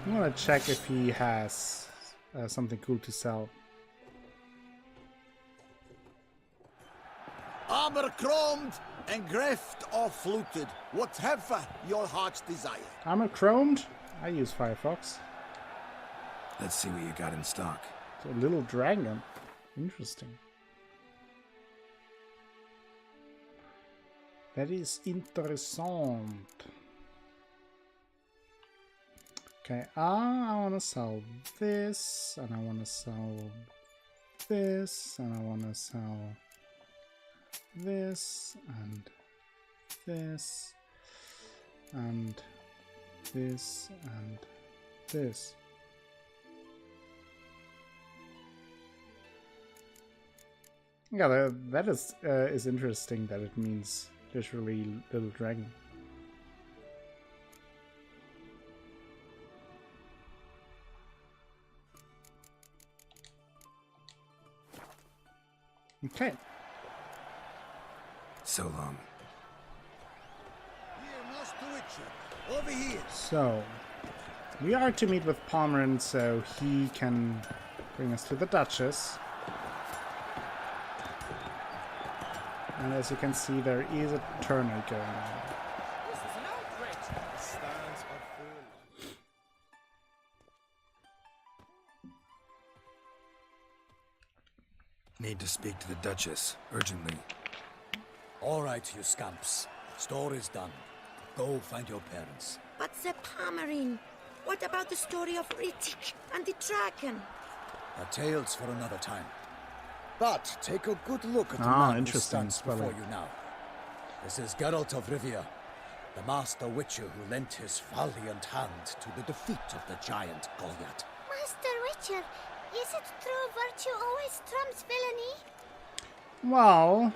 I'm gonna check if he has something cool to sell. Armor chromed and greft or fluted, whatever your heart's desire. Armor chromed? I use Firefox. Let's see what you got in stock. So a little dragon. Interesting. That is interessant. Okay, I want to sell this, and I want to sell this, and I want to sell this, and this, and this, and this. Yeah, that is interesting that it means literally little dragon. Okay. So long. Here, Master Witcher, over here. So, we are to meet with Palmerin so he can bring us to the Duchess. And as you can see, there is a tournament going on. This is an outrage. Stands are full. Need to speak to the Duchess, urgently. All right, you scamps. Story's done. Go find your parents. But the Palmerin, what about the story of Rittik and the dragon? A tale's for another time. But take a good look at the Ah, man who interesting stands before spelling. you now. This is Geralt of Rivia, the master witcher who lent his valiant hand to the defeat of the giant Goliath. Master Witcher, is it true virtue always trumps villainy? Well,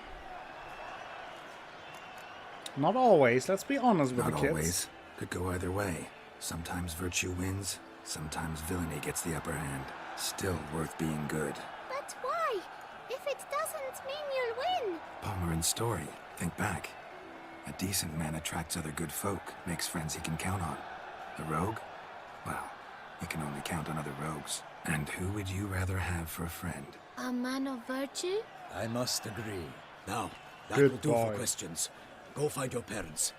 not always. Let's be honest with Not the kids. always. Could go either way. Sometimes virtue wins, sometimes villainy gets the upper hand. Still worth being good. But why? If it doesn't mean you'll win. Palmerin's story. Think back. A decent man attracts other good folk, makes friends he can count on. A rogue? Well, you can only count on other rogues. And who would you rather have for a friend? A man of virtue? I must agree. Now, that Good will do boy. for questions. Go find your parents.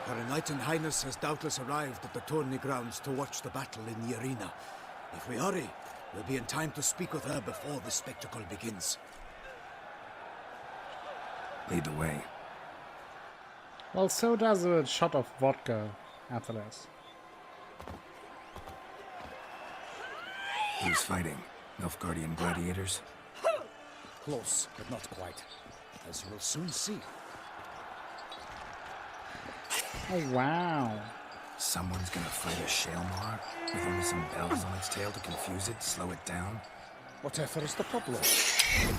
Her Knight and Highness has doubtless arrived at the tourney grounds to watch the battle in the arena. If we hurry, we'll be in time to speak with her before the spectacle begins. Lead the way. Well, so does a shot of vodka after this. Who's fighting? Nilfgaardian gladiators? Close, but not quite. As you will soon see. Oh, wow. Someone's gonna fight a Shaelmar with only some bells on its tail to confuse it, slow it down? Whatever is the problem?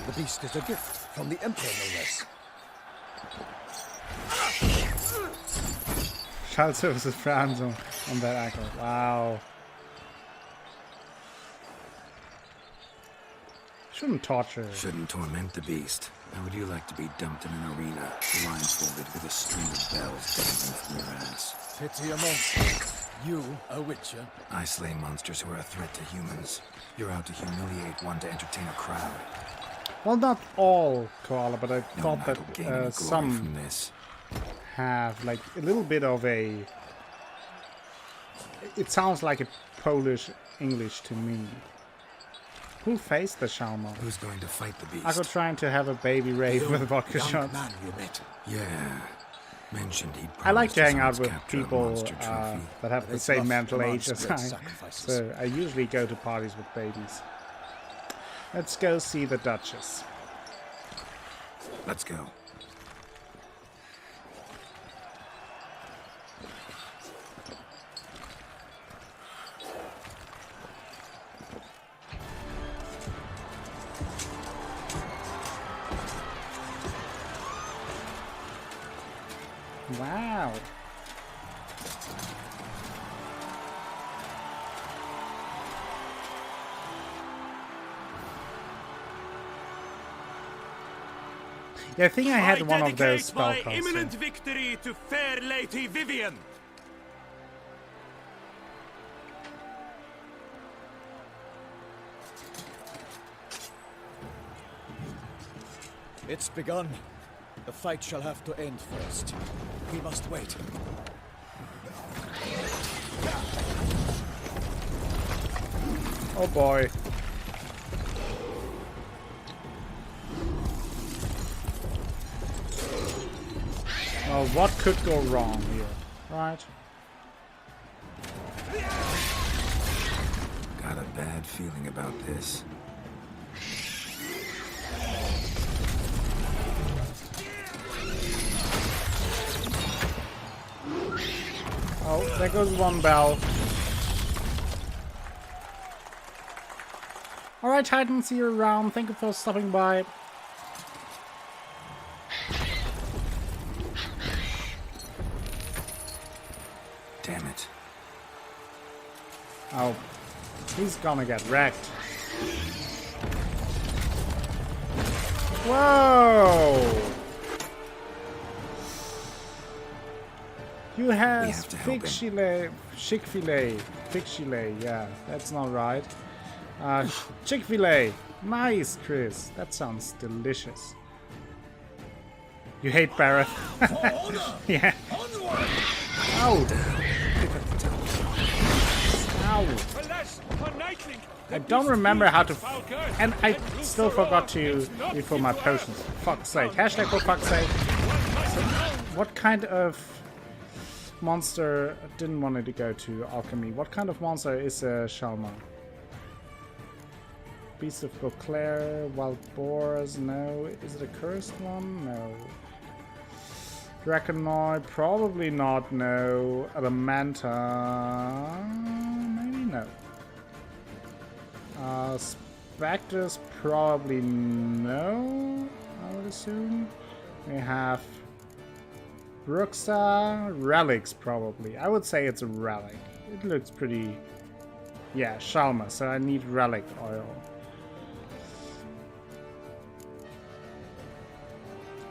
The beast is a gift from the Emperor, no less. Child services frowns on that angle. Wow. Shouldn't torture. Shouldn't torment the beast. How would you like to be dumped in an arena, blindfolded with a string of bells dangling from your ass? Pity a monster. You, a witcher? I slay monsters who are a threat to humans. You're out to humiliate one to entertain a crowd. Well, not all Koala, but I No thought knight will gain any that glory some from this. have like a little bit of a. It sounds like a Polish English to me. Who faced the Shaman? Who's going to fight the beast? I could trying to have a baby rave You, with vodka young shots. man you met. Yeah. Mentioned he'd I like promised to his hang out aunt's with capture a people monster trophy. that have the This same lust mental age demands as great I. sacrifices. So I usually go to parties with babies. Let's go see the Duchess. Let's go. Wow. Yeah, I think I had one of those dedicate spellcasters. my imminent victory to fair Lady Vivian. It's begun. The fight shall have to end first. We must wait. Oh boy. Well, what could go wrong here, right? Got a bad feeling about this. Oh, there goes one bell. Alright, Titan, see you around. Thank you for stopping by. Damn it. Oh, he's gonna get wrecked. Whoa! You have to help him. Chick-fil-A, yeah, that's not right. Chick-fil-A, nice, Chris. That sounds delicious. You hate Barrett? Yeah. Ow! Ow! I don't remember how to... And I still forgot to refill my potions. Fuck's sake. Hashtag for fuck's sake. So, what kind of monster... I didn't want it to go to alchemy. What kind of monster is Shalma? Beast of Beauclair, Wild Boars, no. Is it a cursed one? No. Draconoid, probably not, no. Elementa, maybe no. Spectres, probably no, I would assume. We have Bruxa, Relics, probably. I would say it's a relic. It looks pretty... Yeah, Shalma, so I need relic oil.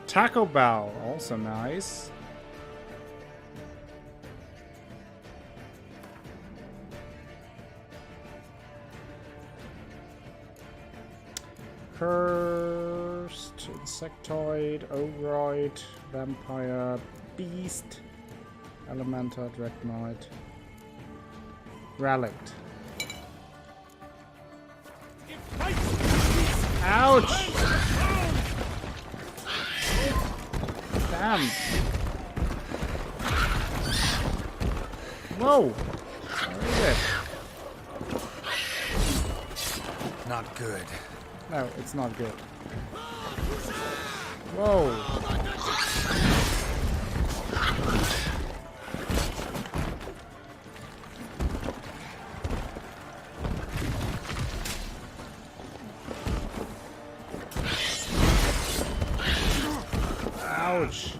Taco Bell, also nice. Cursed, Insectoid, Ogroid, Vampire, Beast, Elemental, Draconoid, Relict. Ouch! Damn. Whoa! Where is it? Not good. No, it's not good. Whoa! Ouch!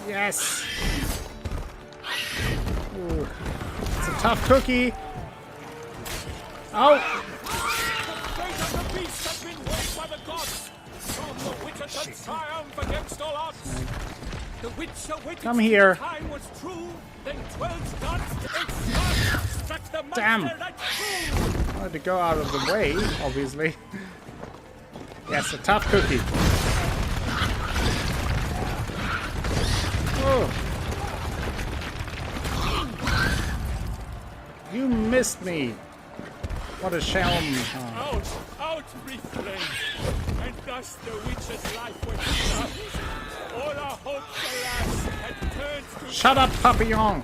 Yes! Ooh. It's a tough cookie! Oh! The beast has been won by the gods. From the Witcher to triumph against all odds. The Witcher waited Come here. till time was true. Then 12 gods struck the monster Damn. that grew. I had to go out of the way, obviously. Yes, a tough cookie. Oh. You missed me. What a shame. Oh. Out, refrain. And thus the Witcher's life was lost. All our hopes, alas, had turned to... Shut up, Papillon!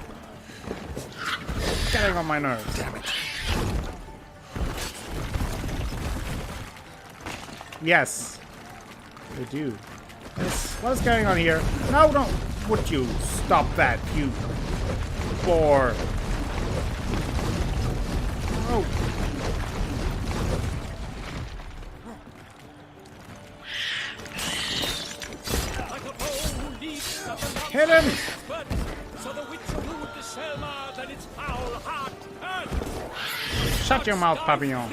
Getting on my nerves. Damn it. Yes, they do. What is going on here? No, no! Would you stop that, you boar? Oh. Hit him! So the Witcher ruled the Selma, then its foul heart Shut your mouth, Papillon.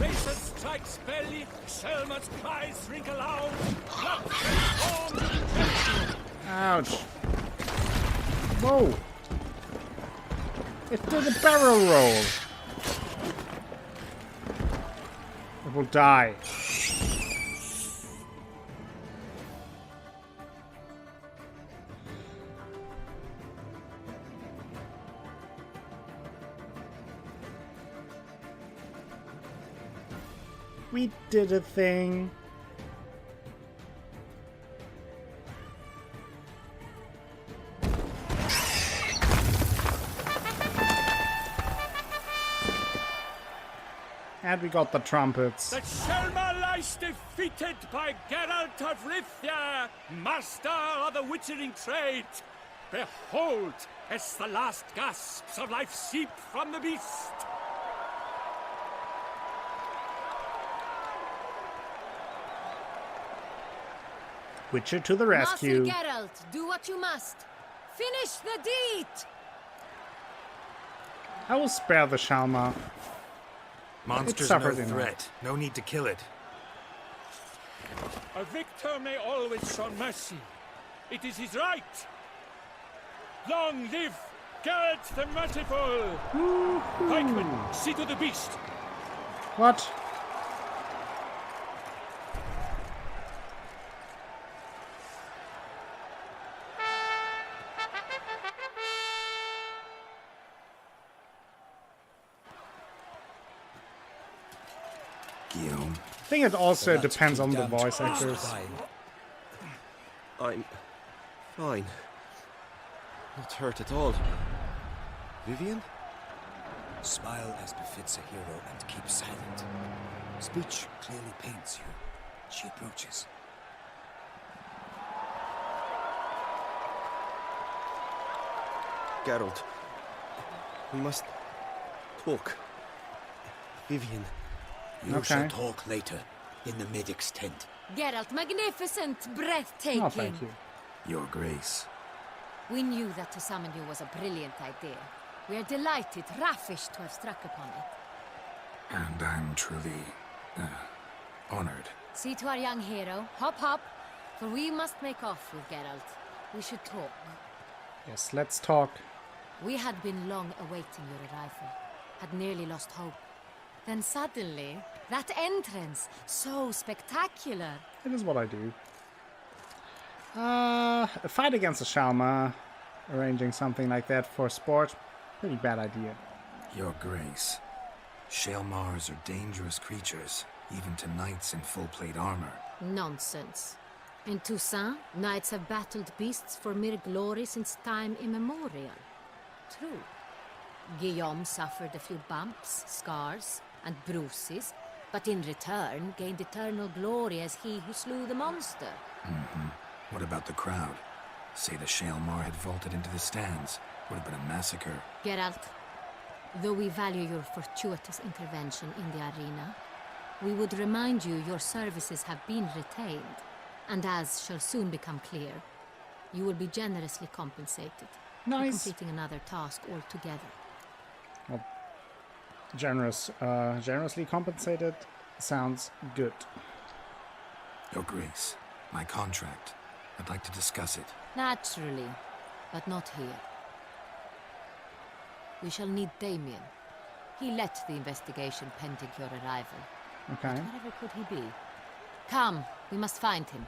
Racer strikes belly, Selma's cries ring aloud. Blood transformed to death. Ouch. Whoa. It did a barrel roll. It will die. We did a thing. And we got the trumpets. The Selma lies defeated by Geralt of Rivia, master of the witchering trade. Behold, as the last gasps of life seep from the beast. Witcher to the rescue. Master Geralt, do what you must. Finish the deed! I will spare the Shalma. Monster's no suffered enough. threat. No need to kill it. A victor may always show mercy. It is his right. Long live Geralt the Merciful! Pikeman, see to the beast. What? Guillaume. I think it also depends on the voice actors. I'm fine. Not hurt at all. Vivian? Smile as befits a hero and keep silent. Speech clearly paints you. She approaches. Geralt. We must talk. Vivian. You shall talk later, in the medic's tent. Geralt, magnificent, breathtaking. Oh, thank you. Your Grace. We knew that to summon you was a brilliant idea. We are delighted, ravished to have struck upon it. And I'm truly honored. See to our young hero. Hop, hop. For we must make off with Geralt. We should talk. Yes, let's talk. We had been long awaiting your arrival. Had nearly lost hope. Then suddenly, that entrance, so spectacular. It is what I do. A fight against a Shalma, arranging something like that for sport, pretty bad idea. Your Grace. Shaelmars are dangerous creatures, even to knights in full-plate armor. Nonsense. In Toussaint, knights have battled beasts for mere glory since time immemorial. True. Guillaume suffered a few bumps, scars, and bruises, but in return gained eternal glory as he who slew the monster. What about the crowd? Say the Shaelmar had vaulted into the stands. Would have been a massacre. Geralt, though we value your fortuitous intervention in the arena, we would remind you your services have been retained, and as shall soon become clear, you will be generously compensated for Nice. completing another task altogether. Generously compensated sounds good. Your Grace. My contract. I'd like to discuss it. Naturally, but not here. We shall need Damien. He led the investigation pending your arrival. Okay. Wherever could he be? Come, we must find him.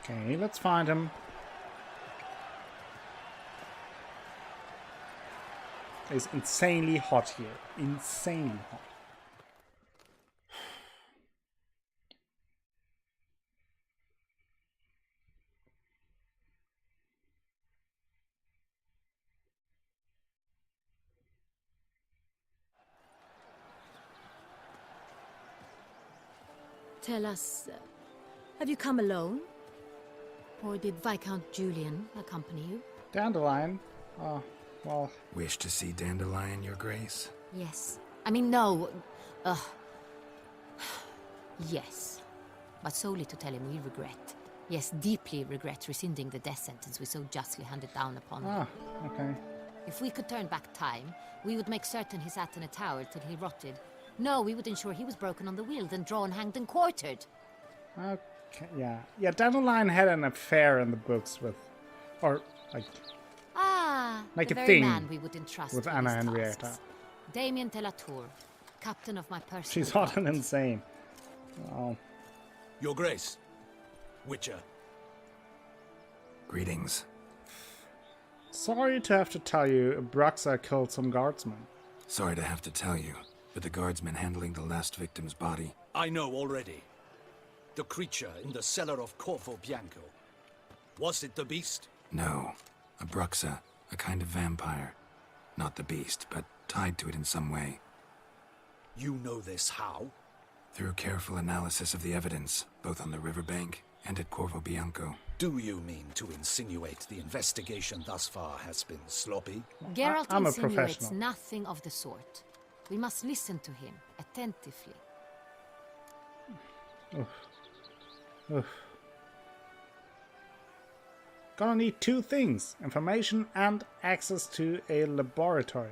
Okay, let's find him. It's insanely hot here. Insanely hot. Tell us, have you come alone? Or did Viscount Julian accompany you? Dandelion. Oh, well. Wish to see Dandelion, Your Grace? Yes. I mean, no. Yes. But solely to tell him we regret. Yes, deeply regret rescinding the death sentence we so justly handed down upon him. Ah, okay. If we could turn back time, we would make certain he sat in a tower till he rotted. No, we would ensure he was broken on the wheel, then drawn, hanged, and quartered. Okay, yeah. Yeah, Dandelion had an affair in the books with... Or, like... Like the a very thing man we would entrust with with Anna his Henrietta. tasks. Damien de la Tour, captain of my personal She's hot and guard. insane. Wow. Your Grace. Witcher. Greetings. Sorry to have to tell you, Bruxa killed some guardsmen. Sorry to have to tell you, but the guardsman handling the last victim's body... I know already. The creature in the cellar of Corvo Bianco. Was it the beast? No. A Bruxa, a kind of vampire. Not the beast, but tied to it in some way. You know this how? Through careful analysis of the evidence, both on the riverbank and at Corvo Bianco. Do you mean to insinuate the investigation thus far has been sloppy? Geralt I'm a insinuates professional. nothing of the sort. We must listen to him attentively. Oof. Gonna need two things: information and access to a laboratory.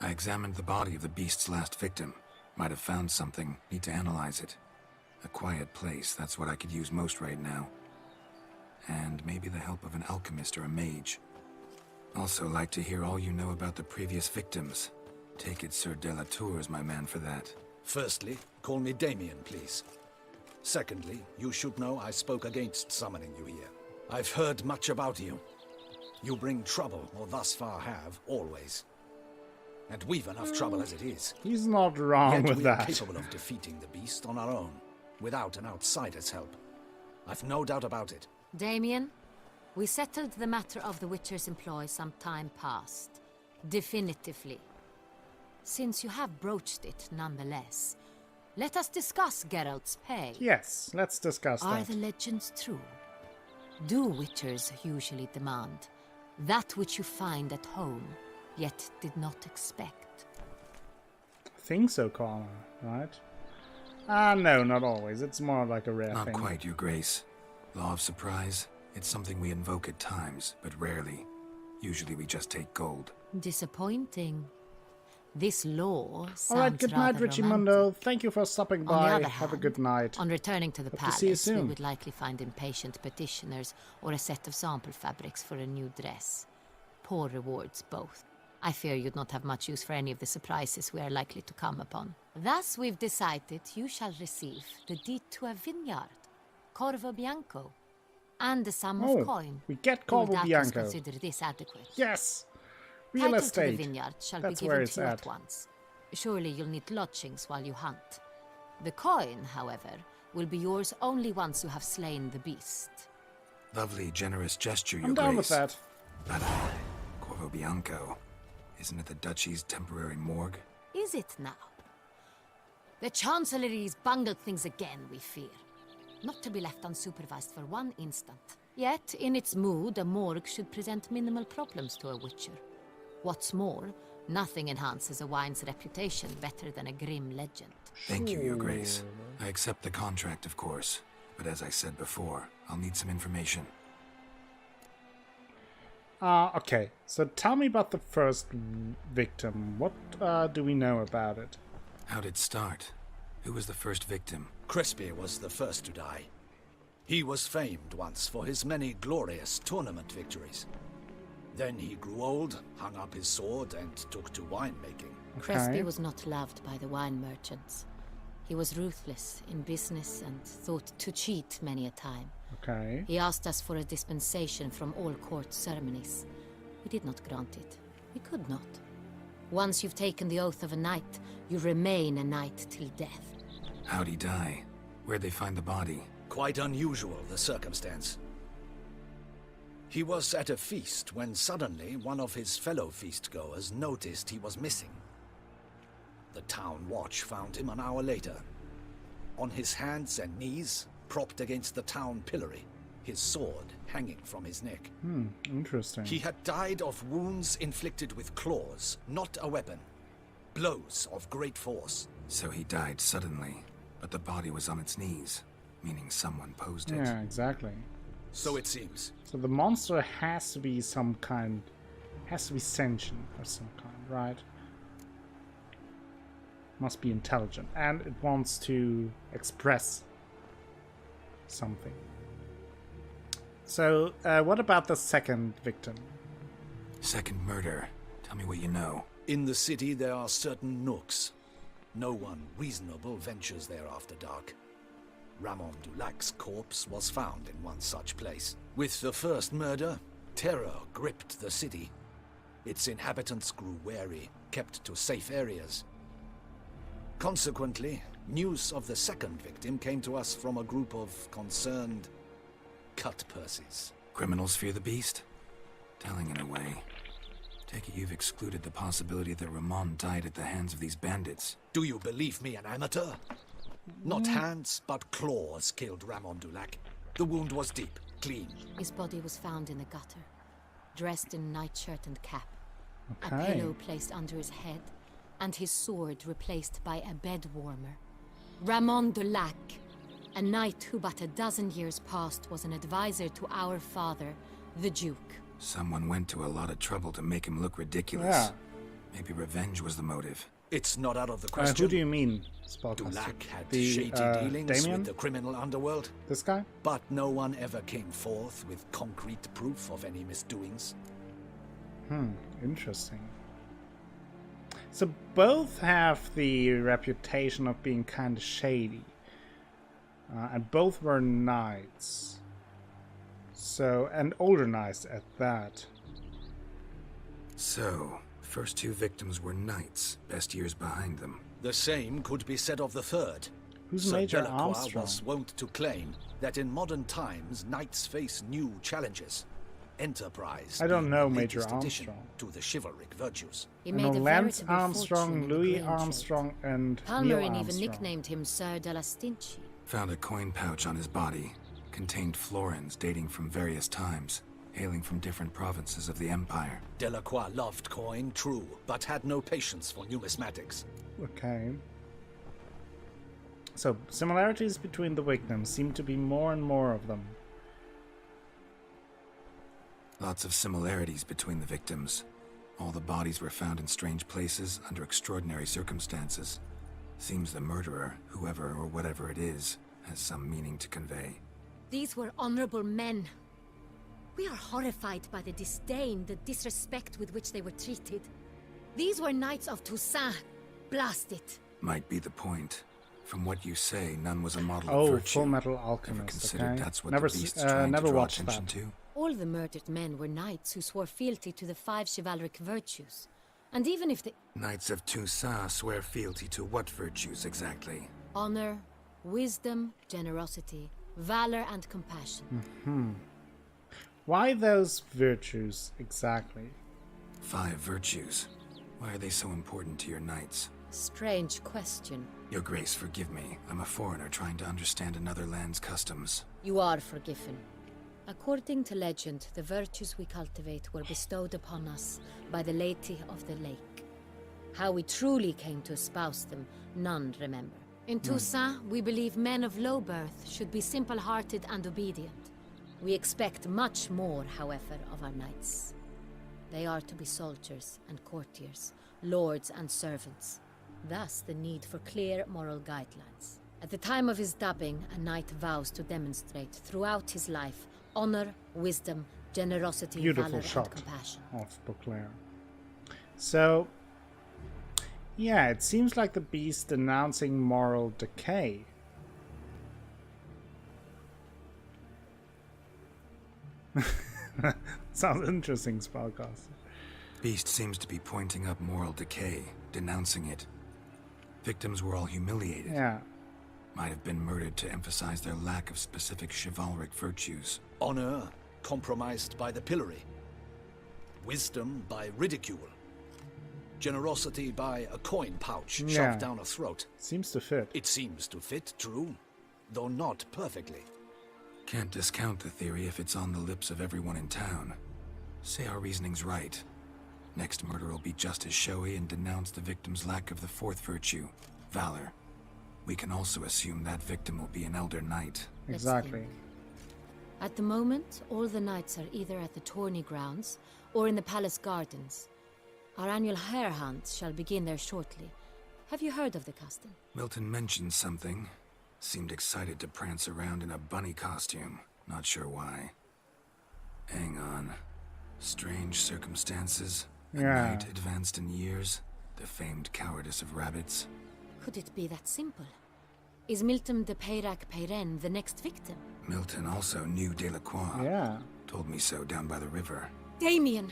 I examined the body of the beast's last victim. Might have found something. Need to analyze it. A quiet place, that's what I could use most right now. And maybe the help of an alchemist or a mage. Also like to hear all you know about the previous victims. Take it Sir de la Tour is my man for that. Firstly, call me Damien, please. Secondly, you should know I spoke against summoning you here. I've heard much about you. You bring trouble, or thus far have, always. And we've enough trouble as it is. He's not wrong Yet with we are that. capable of defeating the beast on our own, without an outsider's help. I've no doubt about it. Damien, we settled the matter of the Witcher's employ some time past. Definitively. Since you have broached it nonetheless, let us discuss Geralt's pay. Yes, let's discuss Are that. the legends true? Do Witchers usually demand that which you find at home, yet did not expect? I think so, Connor, right? No, not always. It's more like a rare Not thing. quite, Your Grace. Law of surprise? It's something we invoke at times, but rarely. Usually we just take gold. Disappointing. This law sounds Alright, good night, rather Richie romantic. Mundo. Thank you for stopping On the by. other Have a hand, good night. On returning to the Hope to see you palace, we soon. would likely find impatient petitioners or a set of sample fabrics for a new dress. Poor rewards, both. I fear you'd not have much use for any of the surprises we are likely to come upon. Thus, we've decided you shall receive the deed to a vineyard, Corvo Bianco, and the sum Oh, of coin. we get You will Corvo doubtless Bianco. consider this adequate. Yes! Real Title estate. to the vineyard shall That's be where given it's to you at. at once. Surely you'll need lodgings while you hunt. The coin, however, will be yours only once you have slain the beast. Lovely, generous gesture, Your I'm down with Grace. that. But Corvo Bianco, isn't it the Duchy's temporary morgue? Is it now? The Chancellery's bungled things again, we fear. Not to be left unsupervised for one instant. Yet, in its mood, a morgue should present minimal problems to a Witcher. What's more, nothing enhances a wine's reputation better than a grim legend. Thank you, Your Grace. I accept the contract, of course. But as I said before, I'll need some information. Okay, so tell me about the first victim. What do we know about it? How'd it start? Who was the first victim? Crespi was the first to die. He was famed once for his many glorious tournament victories. Then he grew old, hung up his sword, and took to winemaking. Crespi was not loved by the wine merchants. He was ruthless in business and thought to cheat many a time. Okay. He asked us for a dispensation from all court ceremonies. We did not grant it. We could not. Once you've taken the oath of a knight, you remain a knight till death. How'd he die? Where'd they find the body? Quite unusual, the circumstance. He was at a feast when suddenly one of his fellow feastgoers noticed he was missing. The town watch found him an hour later. On his hands and knees, propped against the town pillory, his sword hanging from his neck. Interesting. He had died of wounds inflicted with claws, not a weapon. Blows of great force. So he died suddenly, but the body was on its knees, meaning someone posed it. Yeah, exactly. So it seems. So the monster has to be some kind Has to be sentient of some kind, right? Must be intelligent, and it wants to express something. So, what about the second victim? Second murder. Tell me what you know. In the city, there are certain nooks. No one reasonable ventures there after dark. Ramon Dulac's corpse was found in one such place. With the first murder, terror gripped the city. Its inhabitants grew wary, kept to safe areas. Consequently, news of the second victim came to us from a group of concerned cut-purses. Criminals fear the beast? Telling in a way. Take it you've excluded the possibility that Ramon died at the hands of these bandits. Do you believe me an amateur? Not hands, but claws killed Ramon Dulac. The wound was deep, clean. His body was found in the gutter, dressed in nightshirt and cap. Okay. A pillow placed under his head, and his sword replaced by a bed warmer. Ramon Dulac, a knight who but a dozen years past was an advisor to our father, the Duke. Someone went to a lot of trouble to make him look ridiculous. Yeah. Maybe revenge was the motive. It's not out of the question. Who do you mean, Spellcaster? Dulac had The, shady dealings Damien? with the criminal underworld, This guy? but no one ever came forth with concrete proof of any misdoings. Interesting. So both have the reputation of being kind of shady. And both were knights. So, and older knights at that. So, first two victims were knights, best years behind them. The same could be said of the third. Who's Sir Major Delacroix Armstrong? was wont to claim that in modern times knights face new challenges. Enterprise. I don't being know the Major latest addition Armstrong. to the chivalric virtues. He I made know a Lance veritable Armstrong, fortune in the Louis grain trade. Armstrong, and Neil Palmerin even Armstrong. nicknamed him Sir de la Stinchi. Found a coin pouch on his body. Contained florins dating from various times, hailing from different provinces of the Empire. Delacroix loved coin, true, but had no patience for numismatics. Okay. So, similarities between the victims seem to be more and more of them. Lots of similarities between the victims. All the bodies were found in strange places under extraordinary circumstances. Seems the murderer, whoever or whatever it is, has some meaning to convey. These were honorable men. We are horrified by the disdain, the disrespect with which they were treated. These were knights of Toussaint. Blast it. Might be the point. From what you say, none was a model Oh, of virtue. Full Metal Ever Alchemist. considered Okay. that's what Never, the beast's trying never to draw watched attention that. to? All the murdered men were knights who swore fealty to the 5 chivalric virtues. And even if the Knights of Toussaint swear fealty to what virtues exactly? honor, wisdom, generosity, valor, and compassion. Why those virtues exactly? 5 virtues. Why are they so important to your knights? Strange question. Your Grace, forgive me. I'm a foreigner trying to understand another land's customs. You are forgiven. According to legend, the virtues we cultivate were bestowed upon us by the Lady of the Lake. How we truly came to espouse them, none remember. In Toussaint, we believe men of low birth should be simple-hearted and obedient. We expect much more, however, of our knights. They are to be soldiers and courtiers, lords and servants. Thus, the need for clear moral guidelines. At the time of his dubbing, a knight vows to demonstrate throughout his life honor, wisdom, generosity, Beautiful valor, shot and compassion. of Beauclair. So, yeah, it seems like the beast denouncing moral decay. Sounds interesting, Spellcaster. Beast seems to be pointing up moral decay, denouncing it. Victims were all humiliated. Yeah. Might have been murdered to emphasize their lack of specific chivalric virtues. Honor compromised by the pillory. Wisdom by ridicule. Generosity by a coin pouch Yeah. shoved down a throat. Seems to fit. It seems to fit, true, though not perfectly. Can't discount the theory if it's on the lips of everyone in town. Say our reasoning's right. Next murder will be just as showy and denounce the victim's lack of the 4th virtue, valor. We can also assume that victim will be an elder knight. Let's Exactly. think. At the moment, all the knights are either at the tourney grounds or in the palace gardens. Our annual hare hunt shall begin there shortly. Have you heard of the custom? Milton mentioned something. Seemed excited to prance around in a bunny costume. Not sure why. Hang on. Strange circumstances. A knight advanced in years. The famed cowardice of rabbits. Could it be that simple? Is Milton de Peyrac Peyren the next victim? Milton also knew Delacroix. Yeah. Told me so down by the river. Damien!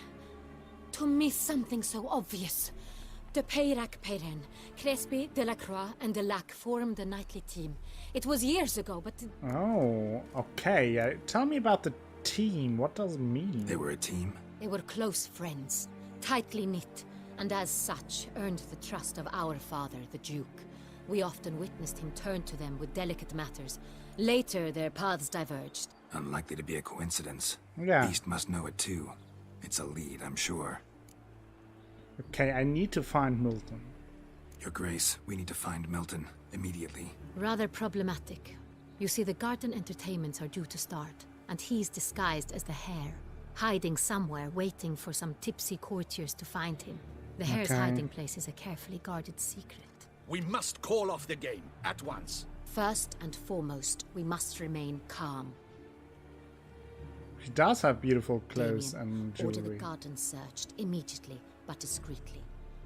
To miss something so obvious. De Peyrac Peyren, Crespi, Delacroix, and Delac formed a knightly team. It was years ago, but... Oh, okay. Tell me about the team. What does it mean? They were a team? They were close friends, tightly knit, and as such earned the trust of our father, the Duke. We often witnessed him turn to them with delicate matters. Later, their paths diverged. Unlikely to be a coincidence. Yeah. Beast must know it too. It's a lead, I'm sure. Okay, I need to find Milton. Your Grace, we need to find Milton immediately. Rather problematic. You see, the garden entertainments are due to start, and he's disguised as the hare, hiding somewhere, waiting for some tipsy courtiers to find him. The hare's hiding place is a carefully guarded secret. We must call off the game at once. First and foremost, we must remain calm. She does have beautiful clothes Damien, and order the jewelry. garden searched immediately, but discreetly.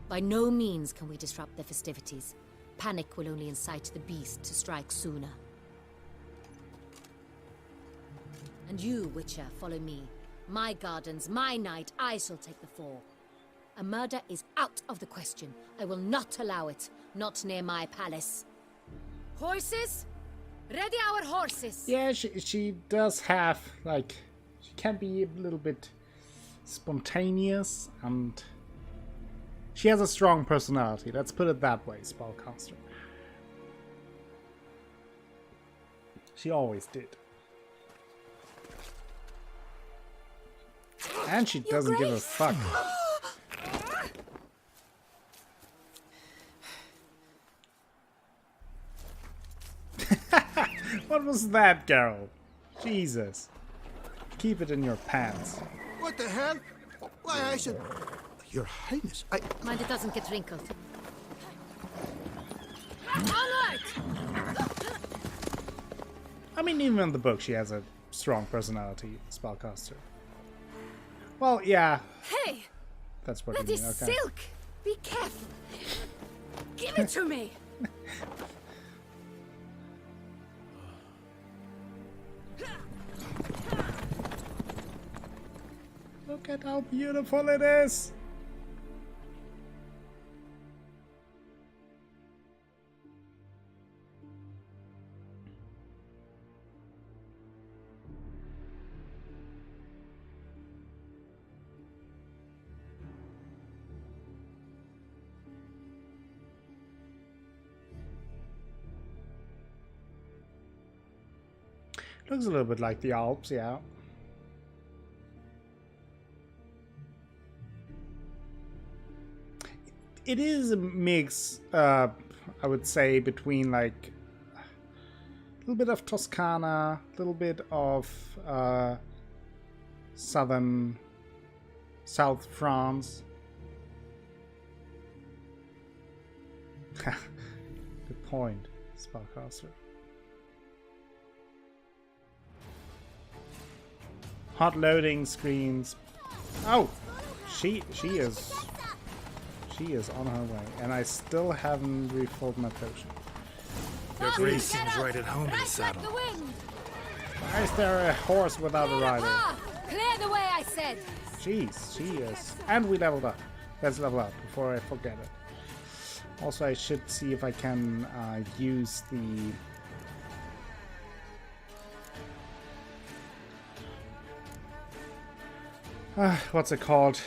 By no means can we disrupt the festivities. Panic will only incite the beast to strike sooner. And you, Witcher, follow me. My gardens, my night, I shall take the fall. A murder is out of the question. I will not allow it. Not near my palace. Horses? Ready our horses! Yeah, she does have, like... She can be a little bit spontaneous, and... She has a strong personality. Let's put it that way, Spellcaster. She always did. And she doesn't give a fuck. What was that, Geralt? Jesus. Keep it in your pants. What the hell? Why, I should... Your Highness, I... Mind it doesn't get wrinkled. Onward! I mean, even in the book, she has a strong personality, Spellcaster. Well, yeah. Hey! That's what That you is mean, okay. silk! Be careful! Give it to me! Look at how beautiful it is! Looks a little bit like the Alps, yeah. It is a mix, I would say, between like a little bit of Toscana, a little bit of South France. Good point, Spellcaster. Hot loading screens. Oh, she is on her way, and I still haven't refilled my potion. Your Grace seems right at home in the saddle. Why is there a horse without a rider? Clear the way, I said! Jeez, she is. And we leveled up. Let's level up before I forget it. Also, I should see if I can use the... what's it called?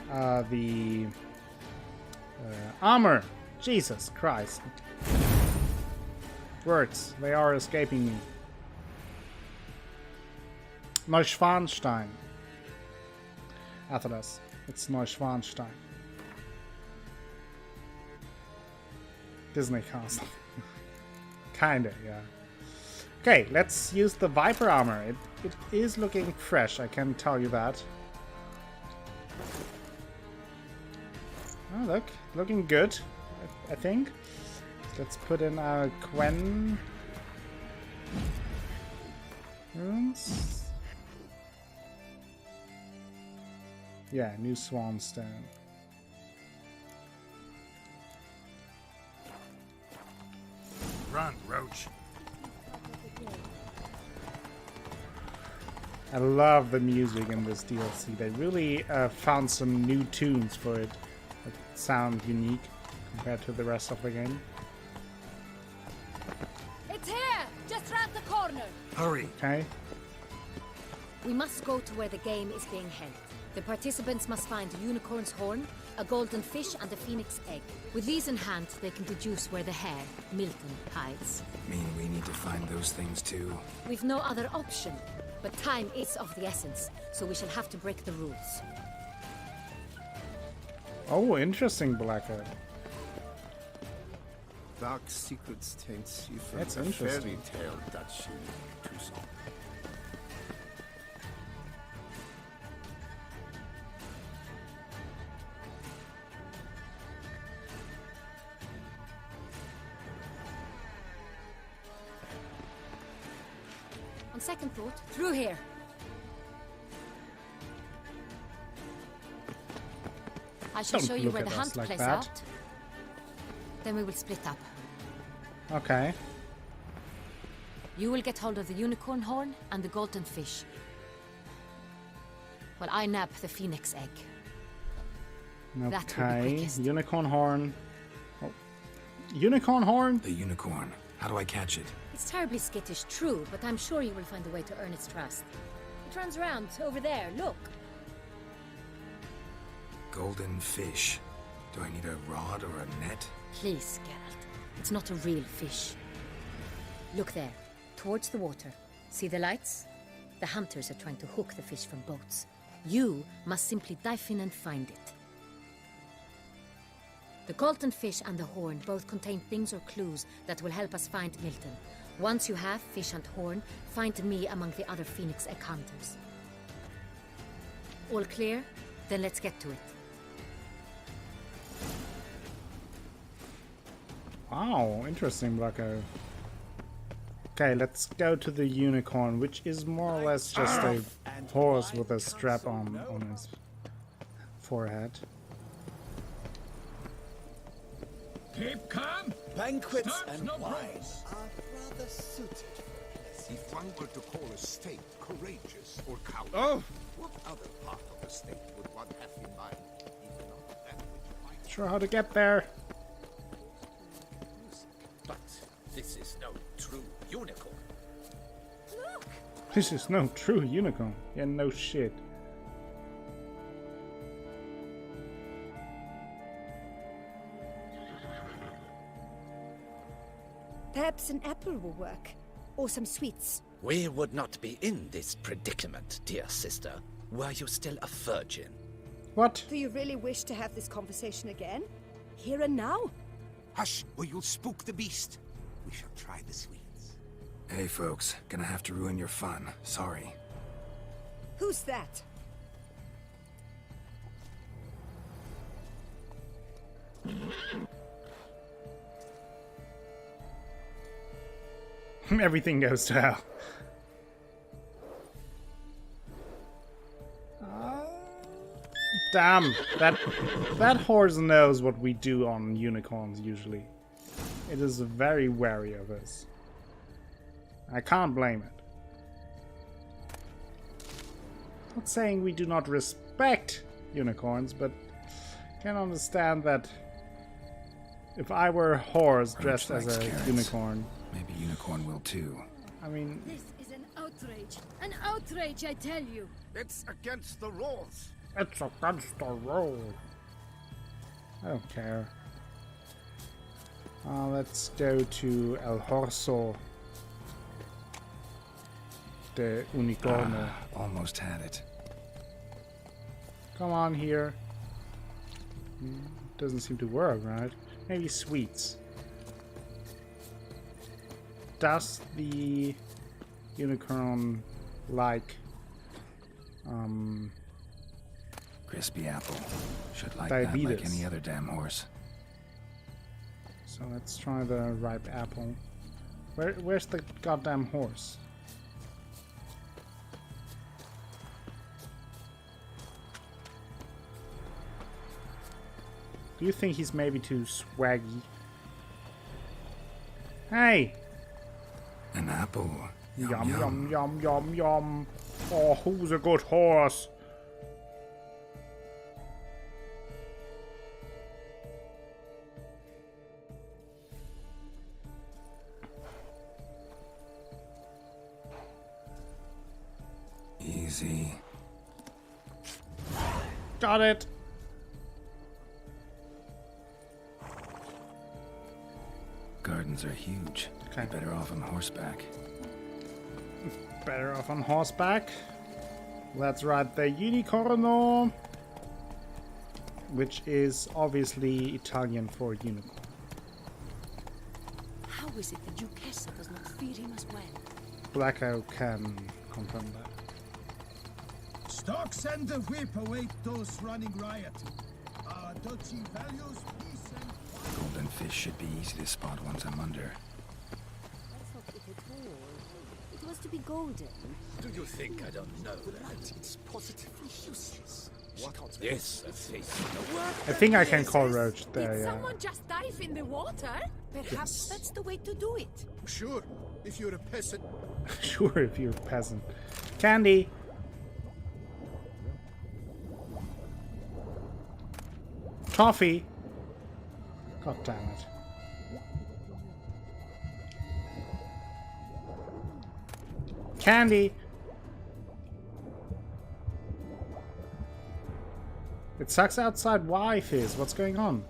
The armor. Jesus Christ. Words. They are escaping me. Neuschwanstein. Athelas. It's Neuschwanstein. Disney Castle. Kinda, yeah. Okay, let's use the Viper armor. It is looking fresh, I can tell you that. Oh, look. Looking good, I think. Let's put in our Quen runes. Yeah, new Swanstone. Run, Roach. I love the music in this DLC. They really found some new tunes for it that sound unique compared to the rest of the game. It's here! Just round the corner! Hurry. Okay. We must go to where the game is being held. The participants must find a unicorn's horn, a golden fish, and a phoenix egg. With these in hand, they can deduce where the hare, Milton, hides. Mean we need to find those things too? We've no other option, but time is of the essence, so we shall have to break the rules. Oh, interesting, Blackhead. Dark secrets taints you from That's the interesting. fairy tale that she Tucson. On second thought, through here. I shall Don't show you look where at the us hunt like plays that. out. Then we will split up. Okay. You will get hold of the unicorn horn and the golden fish. While I nab the phoenix egg. That will be Okay. quickest. Unicorn horn. Oh. Unicorn horn? The unicorn. How do I catch it? It's terribly skittish, true, but I'm sure you will find a way to earn its trust. It runs around over there, look. Golden fish. Do I need a rod or a net? Please, Geralt. It's not a real fish. Look there, towards the water. See the lights? The hunters are trying to hook the fish from boats. You must simply dive in and find it. The golden fish and the horn both contain things or clues that will help us find Milton. Once you have fish and horn, find me among the other Phoenix Egg hunters. All clear? Then let's get to it. Wow, interesting, Blacko. Okay, let's go to the unicorn, which is more or less just a horse with a strap on his forehead. Keep calm. Banquets Stops and no wine praise. are rather suited. If one were to call a state courageous or cowardly, Oh! what other part of the state would one have in mind? Even not that which might Sure how to get there. But this is no true unicorn. This is no true unicorn. Yeah, no shit. Perhaps an apple will work. Or some sweets. We would not be in this predicament, dear sister, were you still a virgin. What? Do you really wish to have this conversation again? Here and now? Hush, or you'll spook the beast. We shall try the sweets. Hey folks, gonna have to ruin your fun. Sorry. Who's that? Everything goes to hell. Damn, that horse knows what we do on unicorns usually. It is very wary of us. I can't blame it. Not saying we do not respect unicorns, but can understand that if I were a horse dressed as likes a carrots. unicorn, Maybe unicorn will too. I mean, This is an outrage. An outrage, I tell you. It's against the rules. it's against the rule. I don't care. Let's go to El Horso de Unicorno. Almost had it. Come on here. Doesn't seem to work, right? Maybe sweets. Does the unicorn like Crispy apple. Should like that Diabetes. like any other damn horse. So let's try the ripe apple. Where's the goddamn horse? Do you think he's maybe too swaggy? Hey! An apple. Yum yum yum yum yum. Oh, who's a good horse? Easy. Got it. Gardens are huge. Okay. Better off on horseback. Better off on horseback. Let's ride the Unicorno, which is obviously Italian for unicorn. How is it that Duchessa does not fear him as well? Blacko can confirm that. Stocks and the whip await those running riot. Our duchy values peace and Golden fish should be easy to spot once I'm under. That's not it at all. It was to be golden. Do you think I don't know that? It's positively useless. Yes, a face. I think I can call Roach there, Did yeah. someone just dive in the water? Perhaps that's the way to do it. sure, if you're a peasant. Sure, if you're a peasant. Candy! Toffee! God damn it. Candy! It sucks outside. Why, Fizz? What's going on?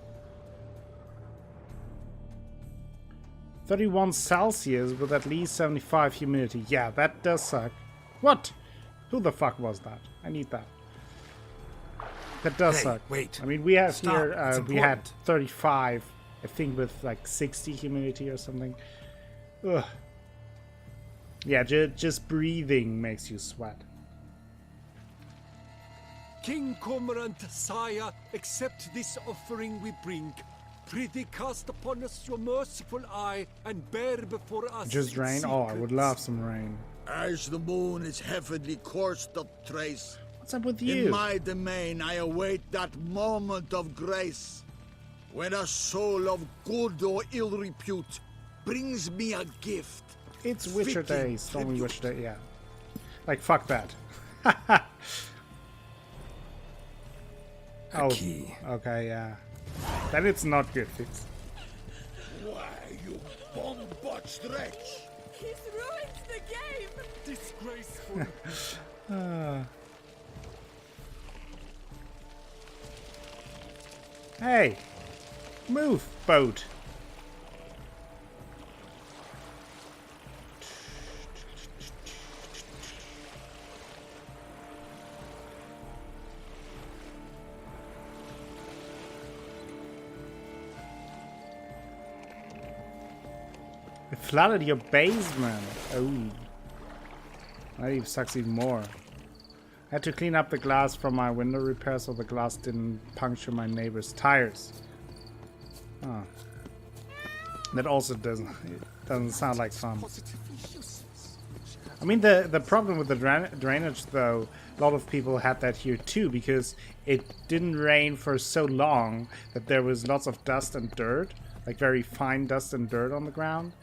31 Celsius with at least 75 humidity. Yeah, that does suck. What? Who the fuck was that? I need that. That does suck. Wait. I mean, we have Stop. here, It's we had important. 35, I think with like 60 humidity or something. Ugh. Yeah, just breathing makes you sweat. King Cormorant, sire, accept this offering we bring. Prithee cast upon us your merciful eye and bear before us Just its rain? Oh, I would secrets. love some rain. As the moon is heavenly coursed of trace, What's up with in you? my domain I await that moment of grace, when a soul of good or ill repute brings me a gift. It's Witcher fitting Day, Stormy tribute. Witcher Day, yeah. Like, fuck that. A key. Okay, yeah. Then it's not good, Fitz. Why, you bomb-botched wretch! He's ruined the game! Disgraceful. Hey! Move, boat! It flooded your basement. Oh. That even sucks even more. I had to clean up the glass from my window repair so the glass didn't puncture my neighbor's tires. Oh. That also doesn't sound like fun. I mean, the problem with the drainage, though, a lot of people had that here too, because it didn't rain for so long that there was lots of dust and dirt, like very fine dust and dirt on the ground.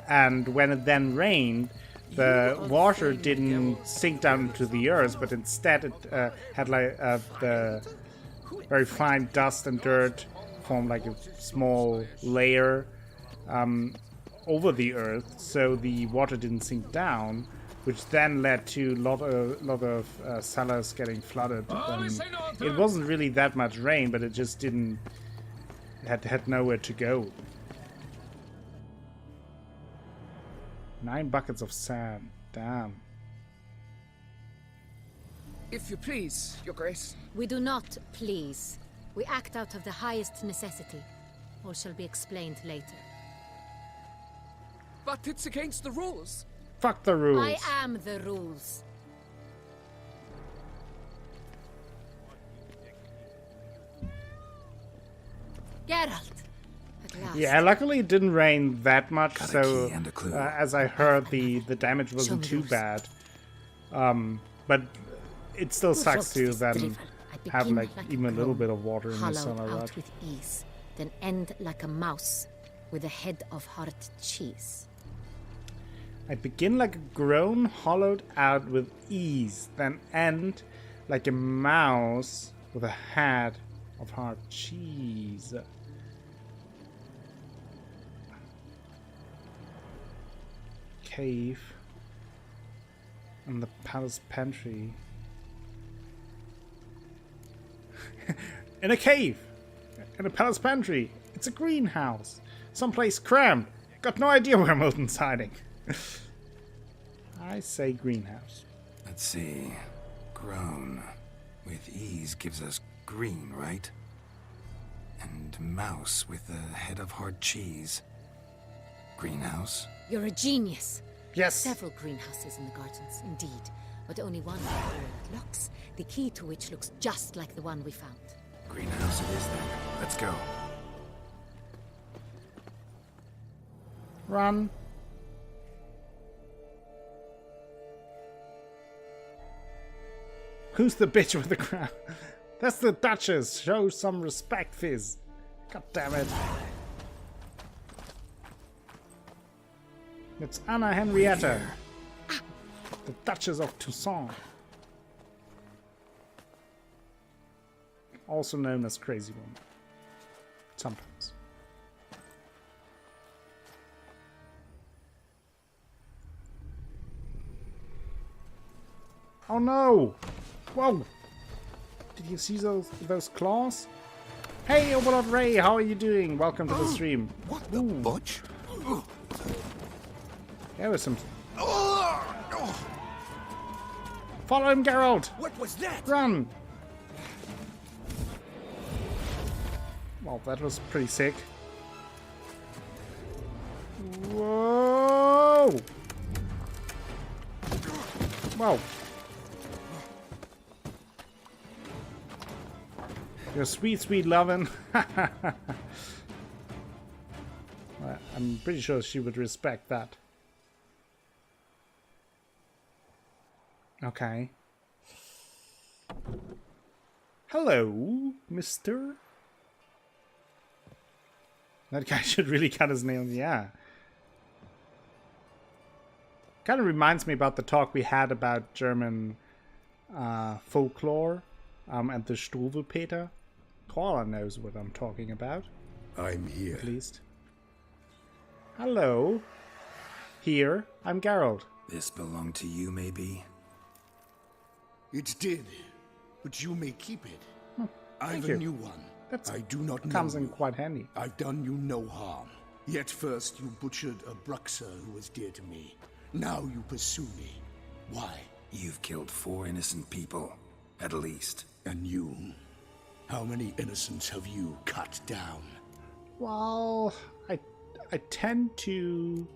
And when it then rained, the water didn't sink down into the earth, but instead it had like the very fine dust and dirt formed like a small layer over the earth, so the water didn't sink down, which then led to a lot of cellars getting flooded. It wasn't really that much rain, but it just didn't had nowhere to go. 9 buckets of sand. Damn. If you please, Your Grace. We do not please. We act out of the highest necessity. All shall be explained later. But it's against the rules. Fuck the rules. I am the rules. Geralt! At last. Yeah, luckily it didn't rain that much, Got a so key and a clue. as I heard, the damage Show wasn't me too yours. bad. But it still sucks to This then drivel. I have begin like even a little crow, bit of water in the hollowed cellar, out right? with ease, then end like a mouse with a head of hard cheese. I begin like a groan, hollowed out with ease, then end like a mouse with a head of hard cheese. Cave and the palace pantry. In a cave! In a palace pantry! It's a greenhouse! Someplace crammed! Got no idea where Milton's hiding. I say greenhouse. Let's see. Grown with ease gives us green, right? And mouse with a head of hard cheese. Greenhouse? You're a genius. Yes. Several greenhouses in the gardens, indeed, but only one with a door that locks, the key to which looks just like the one we found. Greenhouse it is then. Let's go. Run. Who's the bitch with the crown? That's the Duchess. Show some respect, Fizz. God damn it. It's Anna Henrietta, the Duchess of Toussaint. Also known as Crazy Woman. Sometimes. Oh no! Whoa! Did you see those claws? Hey, Overlord Ray, how are you doing? Welcome to the stream. What the butch? There was some. Follow him, Geralt! What was that? Run! Well, that was pretty sick. Whoa! Whoa! Your sweet, sweet lovin'. Well, I'm pretty sure she would respect that. Okay. Hello, mister. That guy should really cut his nails, yeah. Kind of reminds me about the talk we had about German folklore and the Struwwelpeter. Cora knows what I'm talking about. I'm here. At least. Hello. Here, I'm Geralt. This belonged to you, maybe? It did, but you may keep it. Oh, I've you. a new one. That's I do not know comes in you. quite handy. I've done you no harm. Yet first you butchered a Bruxer who was dear to me. Now you pursue me. Why? You've killed 4 innocent people, at least. And you? How many innocents have you cut down? Well, I tend to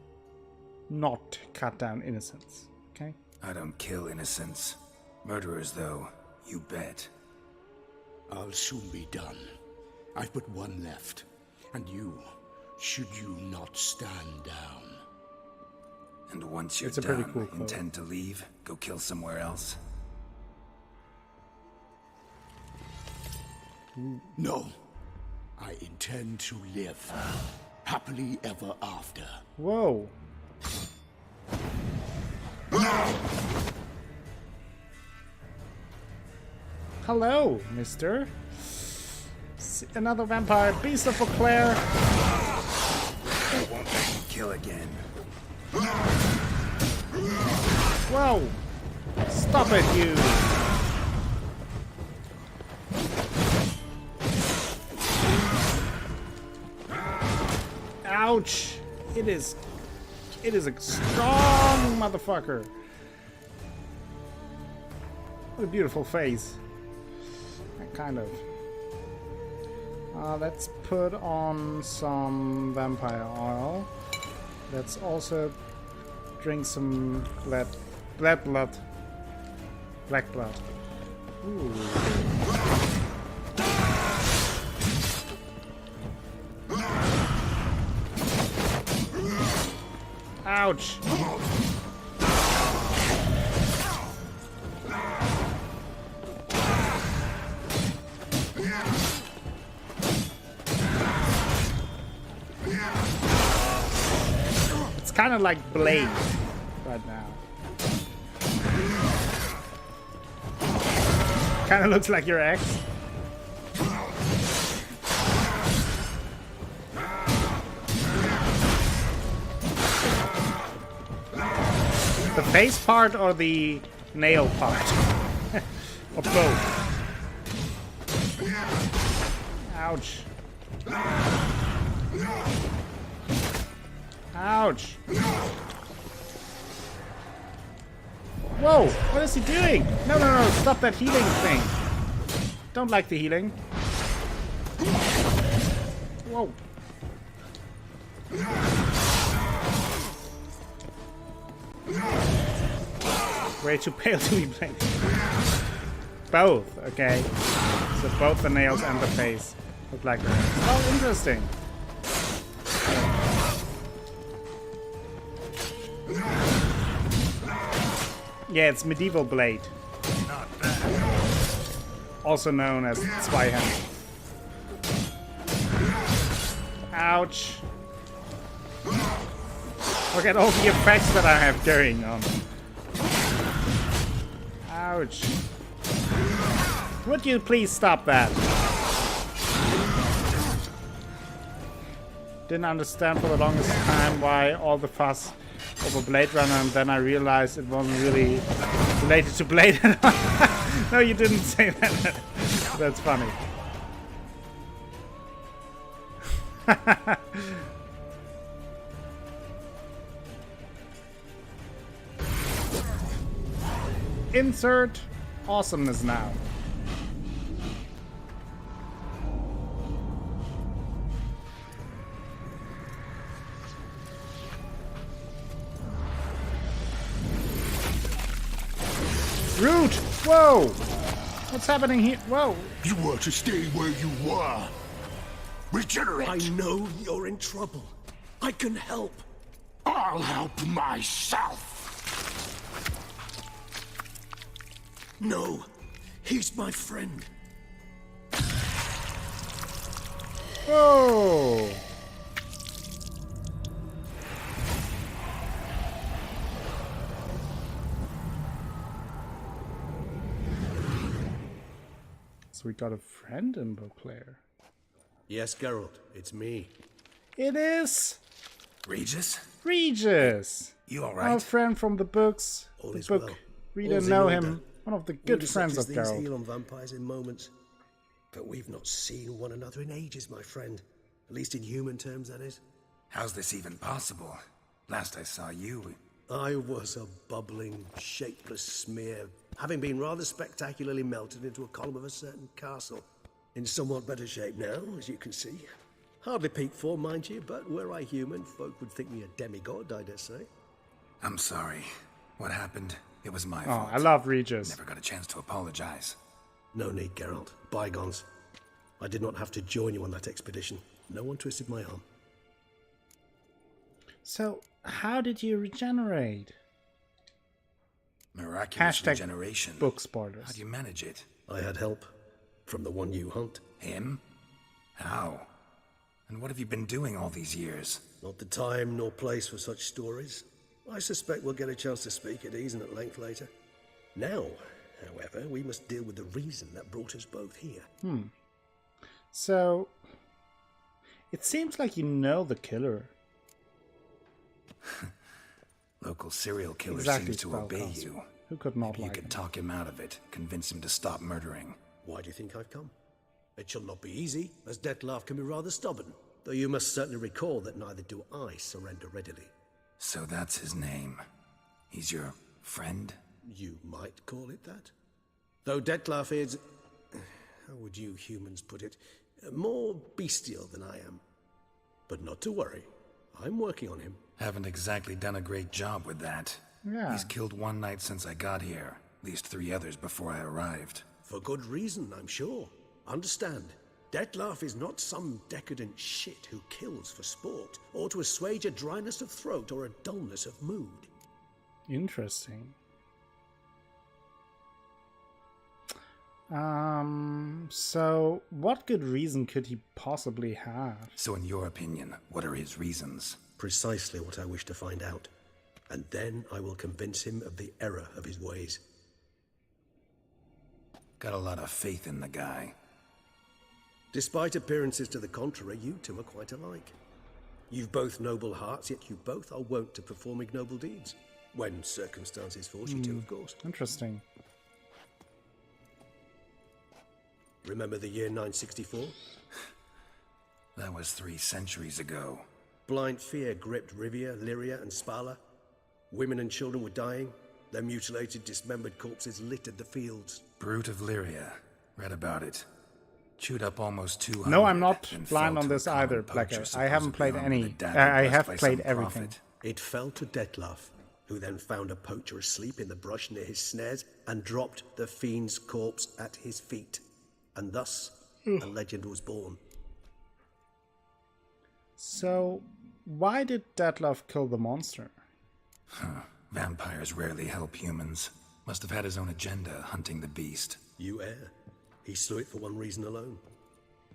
not cut down innocents, okay? I don't kill innocents. Murderers, though, you bet. I'll soon be done. I've but one left. And you, should you not stand down. And once you're It's a pretty done, cool quote. intend to leave? Go kill somewhere else? No. I intend to live. Happily ever after. Whoa. Hello, mister. Another vampire. Beast of Claire. I won't let you kill again. Whoa. Stop it, you. Ouch. It is a strong motherfucker. What a beautiful face. Kind of. Let's put on some vampire oil. Let's also drink some black blood. Ooh. Ouch. It's kind of like Blade right now. Kind of looks like your ex. The face part or the nail part? Or both? Ouch. Ouch. Whoa, what is he doing? No, no, no, stop that healing thing. Don't like the healing. Whoa. Way too pale to be playing. Both, okay. So both the nails and the face look like that. Oh, interesting. Yeah, it's Medieval Blade. Not bad. Also known as Zweihand. Ouch. Look at all the effects that I have going on. Ouch. Would you please stop that? Didn't understand for the longest time why all the fuss over Blade Runner, and then I realized it wasn't really related to Blade. No, you didn't say that. That's funny. Insert awesomeness now. Root! Whoa! What's happening here? Whoa! You were to stay where you were. Regenerate. I know you're in trouble. I can help. I'll help myself. No, he's my friend. Whoa! So we got a friend in Beauclair. Yes, Geralt, it's me. It is Regis? Regis! You Our alright? friend from the books. All The is book well. reader All's in know order. him. One of the good Wounded friends such of as these Geralt. heal on vampires in moments. But we've not seen one another in ages, my friend. At least in human terms, that is. How's this even possible? Last I saw you... I was a bubbling, shapeless smear, having been rather spectacularly melted into a column of a certain castle. In somewhat better shape now, as you can see. Hardly peak form, mind you, but were I human, folk would think me a demigod, I dare say. I'm sorry. What happened? It was my Oh, fault. I love Regis. Never got a chance to apologize. No need, Geralt. Bygones. I did not have to join you on that expedition. No one twisted my arm. So, how did you regenerate? Miraculous Hashtag regeneration. book spoilers. How do you manage it? I had help. From the one you hunt. Him? How? And what have you been doing all these years? Not the time nor place for such stories. I suspect we'll get a chance to speak at ease and at length later. Now, however, we must deal with the reason that brought us both here. So, it seems like you know the killer. Local serial killer Exactly, seems to obey Spellcaster. you. Who could not Maybe you like could him? talk him out of it, convince him to stop murdering. Why do you think I've come? It shall not be easy, as Dettlaff can be rather stubborn. Though you must certainly recall that neither do I surrender readily. So that's his name. He's your friend? You might call it that. Though Dettlaff is... how would you humans put it? More bestial than I am. But not to worry. I'm working on him. Haven't exactly done a great job with that. Yeah. He's killed one knight since I got here. At least 3 others before I arrived. For good reason, I'm sure. Understand, Dettlaff is not some decadent shit who kills for sport, or to assuage a dryness of throat or a dullness of mood. Interesting. So what good reason could he possibly have? So in your opinion, what are his reasons? Precisely what I wish to find out. And then I will convince him of the error of his ways. Got a lot of faith in the guy. Despite appearances to the contrary, you two are quite alike. You've both noble hearts, yet you both are wont to perform ignoble deeds. When circumstances force you to, of course. Interesting. Remember the year 964? That was 3 centuries ago. Blind fear gripped Rivia, Lyria, and Spala. Women and children were dying. Their mutilated, dismembered corpses littered the fields. Brute of Lyria. Read about it. Chewed up almost 200. No, I'm not and blind fell on to a this common either, poacher, Blacker. I haven't played supposedly any. armed with a dagger I blessed have by played some everything. prophet. It fell to Dettlaff, who then found a poacher asleep in the brush near his snares and dropped the fiend's corpse at his feet. And thus, a legend was born. So, why did Dettlaff kill the monster? Vampires rarely help humans. Must have had his own agenda, hunting the beast. You err. He slew it for one reason alone.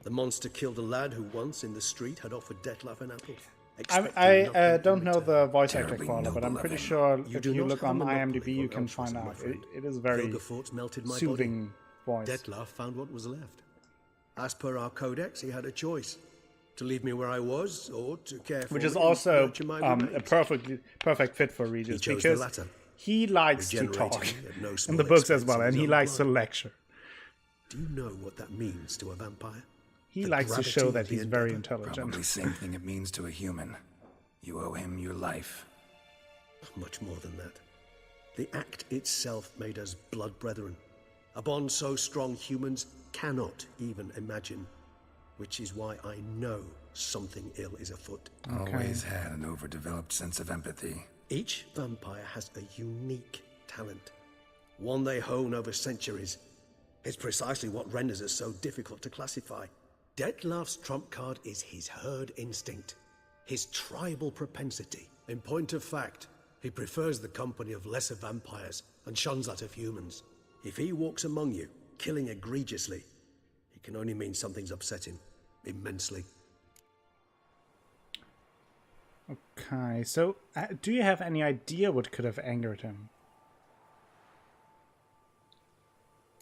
The monster killed a lad who once in the street had offered Dettlaff an apple. I don't know the voice actor Terribly quality, but I'm noble pretty of him. sure You if do you not look have on a monopoly IMDb, you on can find altruism, my out. friend. It is very Vilgefortz melted my soothing voice. Dettlaff found what was left. As per our codex, he had a choice: to leave me where I was, or to care for Which me is and also nurture my a remains. perfect fit for Regis, He chose the because latter. he likes to Regenerating talk at no in small the books as expense well, of and his he own likes to blood. lecture. Do you know what that means to a vampire? He The likes to gravity show of that the he's very endeavor? intelligent. Probably same thing it means to a human. You owe him your life. Much more than that. The act itself made us blood brethren. A bond so strong humans cannot even imagine. Which is why I know something ill is afoot. Always had an overdeveloped sense of empathy. Each vampire has a unique talent, one they hone over centuries. It's precisely what renders us so difficult to classify. Dettlaff's trump card is his herd instinct, his tribal propensity. In point of fact, he prefers the company of lesser vampires and shuns that of humans. If he walks among you, killing egregiously, it can only mean something's upset him immensely. Okay, so do you have any idea what could have angered him?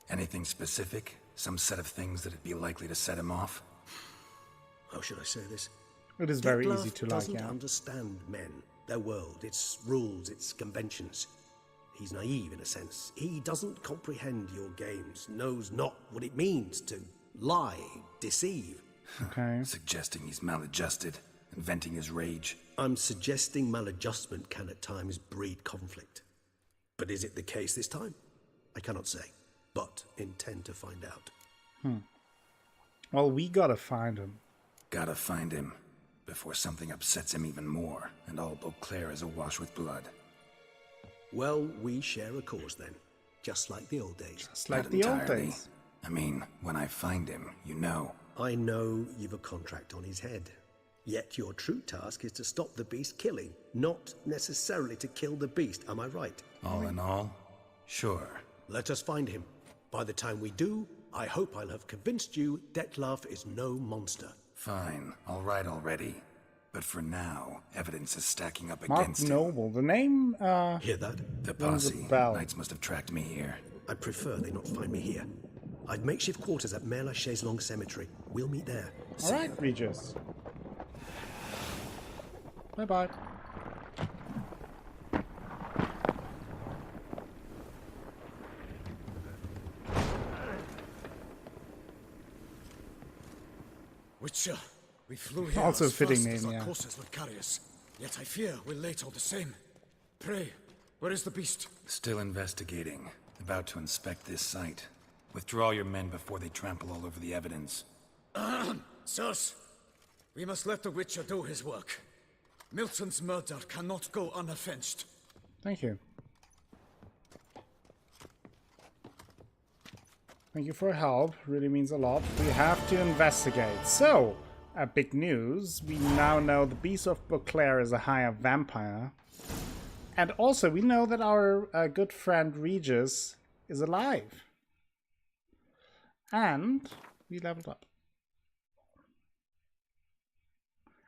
Anything specific? Some set of things that'd be likely to set him off? How should I say this? It is very Dettlaff easy to like, doesn't yeah. understand men, their world, its rules, its conventions. He's naive in a sense. He doesn't comprehend your games, knows not what it means to lie, deceive. Okay. Suggesting he's maladjusted and venting his rage. I'm suggesting maladjustment can at times breed conflict. But is it the case this time? I cannot say, but intend to find out. Well, we gotta find him. Gotta find him before something upsets him even more and all Beauclair is awash with blood. Well, we share a cause then, just like the old days. It's like Not the old entirely. days. I mean, when I find him, you know. I know you've a contract on his head. Yet your true task is to stop the beast killing, not necessarily to kill the beast, am I right? All in all, sure. Let us find him. By the time we do, I hope I'll have convinced you Dettlaff is no monster. Fine, all right already. But for now, evidence is stacking up Mark against him. Noble. The name, Hear that? The rings a posse. bell. Knights must have tracked me here. I prefer they not find me here. I've makeshift quarters at Mère Lachaise Long Cemetery. We'll meet there. All right, Regis. Bye-bye. Witcher, we flew here Also as fitting fast name, as our yeah. courses would carry us. Yet I fear we're late all the same. Pray, where is the beast? Still investigating. About to inspect this site. Withdraw your men before they trample all over the evidence. Sirs, we must let the Witcher do his work. Milton's murder cannot go unavenged. Thank you. Thank you for help. Really means a lot. We have to investigate. So, big news. We now know the Beast of Beauclair is a higher vampire. And also, we know that our good friend Regis is alive. And we leveled up.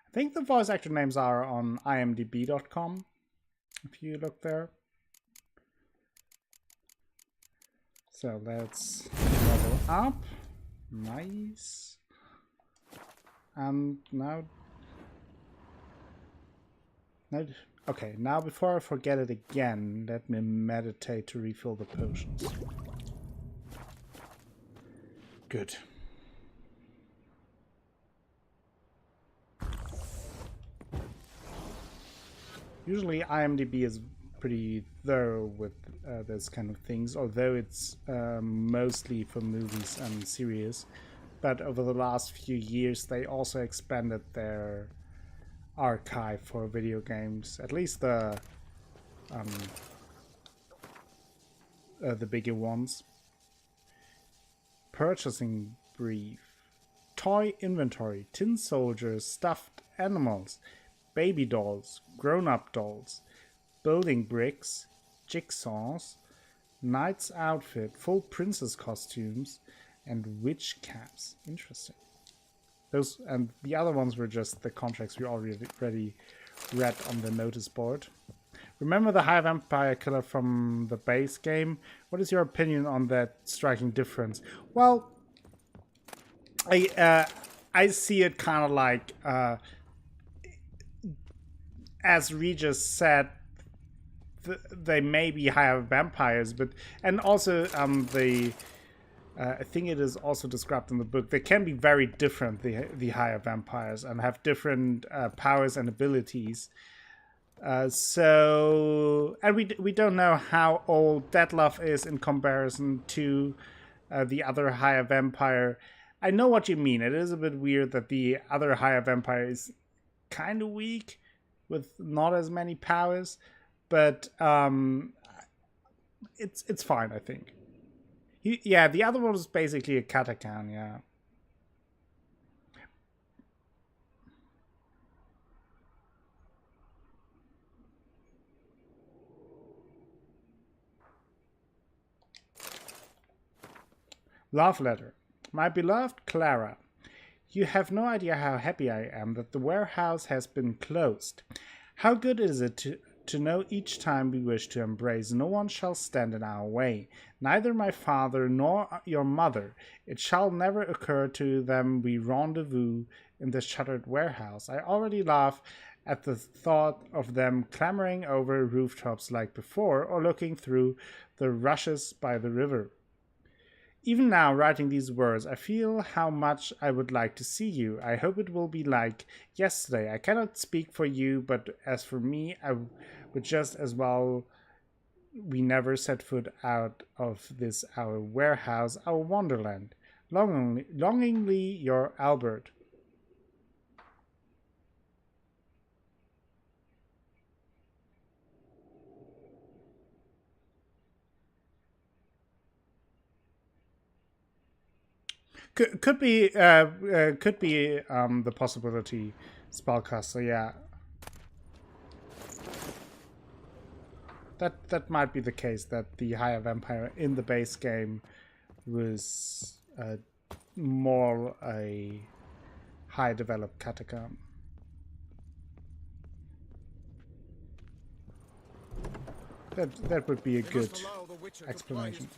I think the voice actor names are on imdb.com. If you look there. So let's level up. Nice. And now... Okay, now before I forget it again, let me meditate to refill the potions. Good. Usually IMDb is pretty thorough with those kind of things, although it's mostly for movies and series. But over the last few years, they also expanded their archive for video games, at least the bigger ones. Purchasing brief. Toy inventory. Tin soldiers, stuffed animals, baby dolls, grown-up dolls, building bricks, jigsaws, knight's outfit, full princess costumes, and witch caps. Interesting. Those and the other ones were just the contracts we already read on the notice board. Remember the High Vampire Killer from the base game? What is your opinion on that striking difference? Well, I see it kind of like, as Regis said, they may be higher vampires, but and also I think it is also described in the book. They can be very different, the higher vampires, and have different powers and abilities. So, and we don't know how old Detlef is in comparison to the other higher vampire. I know what you mean. It is a bit weird that the other higher vampire is kind of weak, with not as many powers, but it's fine, I think. Yeah, the other one was basically a Katakan, yeah. Love letter. My beloved Clara, you have no idea how happy I am that the warehouse has been closed. How good is it to know each time we wish to embrace, no one shall stand in our way, neither my father nor your mother. It shall never occur to them we rendezvous in the shuttered warehouse. I already laugh at the thought of them clambering over rooftops like before, or looking through the rushes by the river. Even now, writing these words, I feel how much I would like to see you. I hope it will be like yesterday. I cannot speak for you, but as for me, I would just as well we never set foot out of this our warehouse, our wonderland. Longingly, your Albert. Could be the possibility spellcaster, yeah. That might be the case, that the higher vampire in the base game was more a high developed Katakan. That would be a good explanation.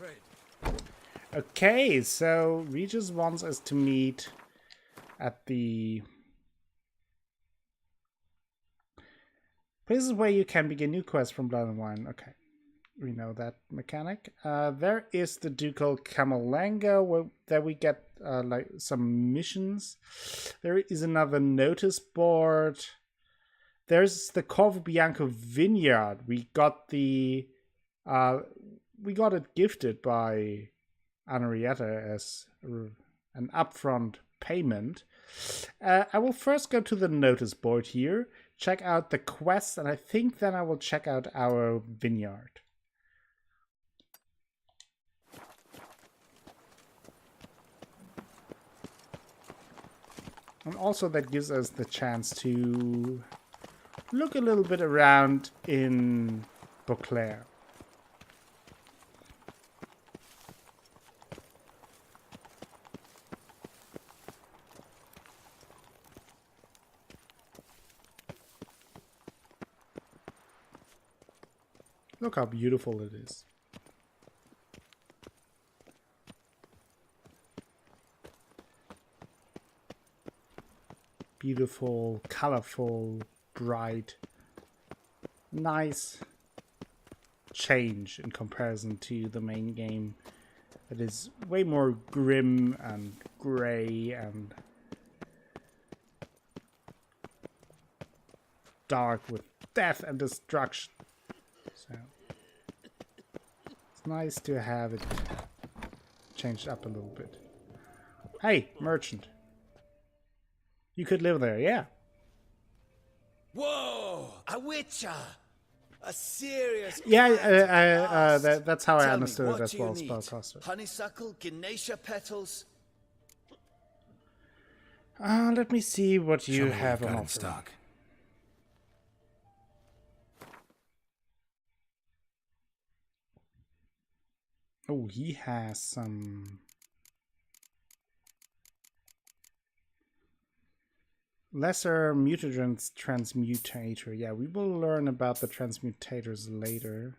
Okay, so Regis wants us to meet at the places where you can begin new quests from Blood and Wine. Okay, we know that mechanic. There is the Ducal Camerlengo that we get like some missions. There is another notice board. There's the Corvo Bianco Vineyard. We got it gifted by Henrietta as an upfront payment. I will first go to the notice board here, check out the quests, and I think then I will check out our vineyard. And also that gives us the chance to look a little bit around in Beauclair. Look how beautiful it is. Beautiful, colorful, bright, nice change in comparison to the main game. It is way more grim and gray and dark with death and destruction. So it's nice to have it changed up a little bit. Hey, merchant. You could live there, yeah. Whoa! A witcher! A serious... Yeah, that's how I Tell understood me, it what as do you well, need? Spellcaster. Honeysuckle, Ganesha petals? Let me see what you have on in offer. stock. Oh, he has some... Lesser mutagens transmutator. Yeah, we will learn about the transmutators later.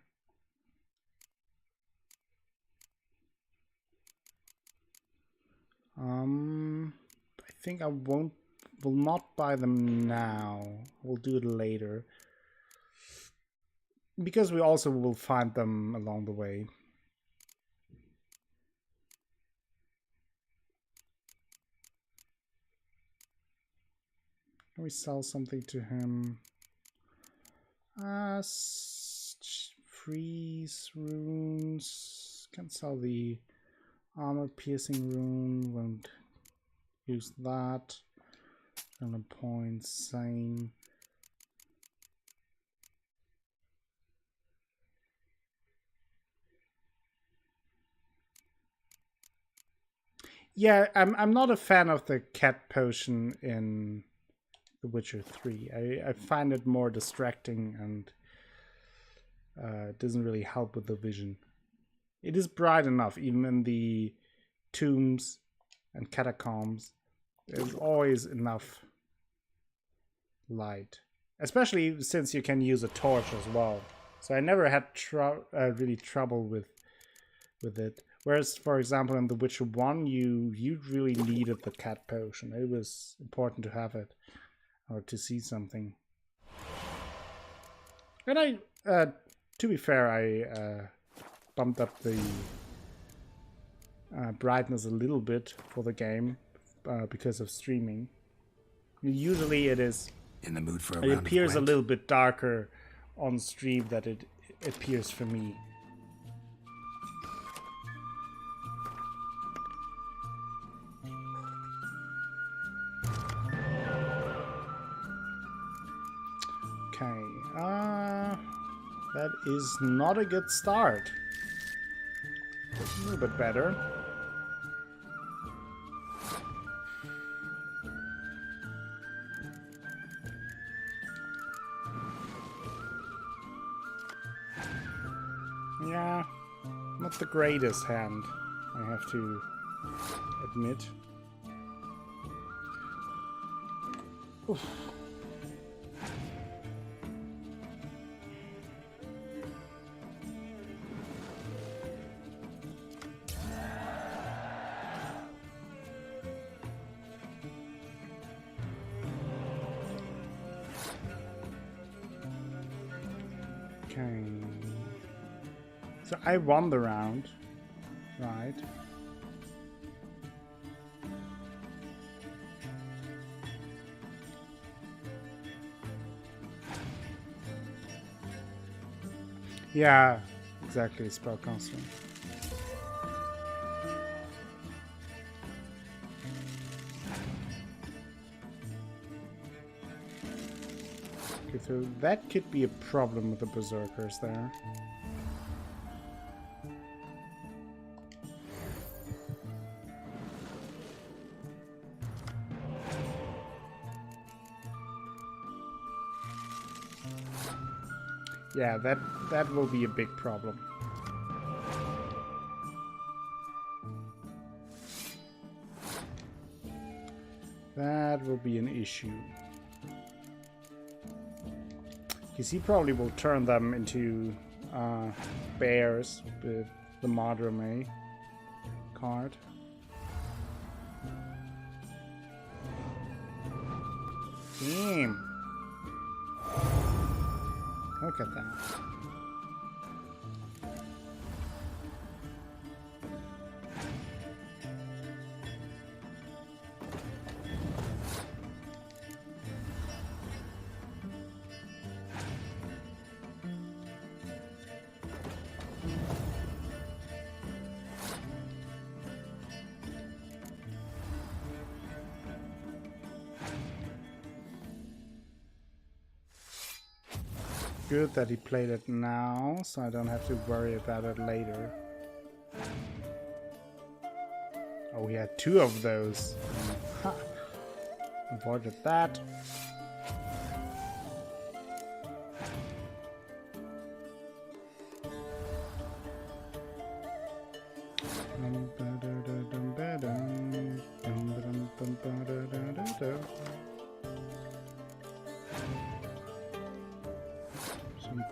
I think I will not buy them now. We'll do it later. Because we also will find them along the way. Can we sell something to him? Freeze runes. Can sell the armor piercing rune. Won't use that. 100 points. Same. Yeah, I'm not a fan of the cat potion in The Witcher 3. I find it more distracting and it doesn't really help with the vision. It is bright enough, even in the tombs and catacombs. There's always enough light. Especially since you can use a torch as well. So I never had really trouble with it. Whereas, for example, in The Witcher 1, you really needed the cat potion. It was important to have it. Or to see something. And to be fair, I bumped up the brightness a little bit for the game because of streaming. Usually it is... In the mood for a it round appears of a Gwent? little bit darker on stream than it appears for me. Okay, that is not a good start. A little bit better. Yeah, not the greatest hand, I have to admit. Oof. Okay. So I won the round, right? Yeah, exactly, Spellcaster. Okay, so that could be a problem with the Berserkers there. Yeah, that will be a big problem. That will be an issue. Because he probably will turn them into bears with the Madrome card. Damn. Look at that. Good that he played it now, so I don't have to worry about it later. Oh, he had 2 of those. Ha. Avoided that.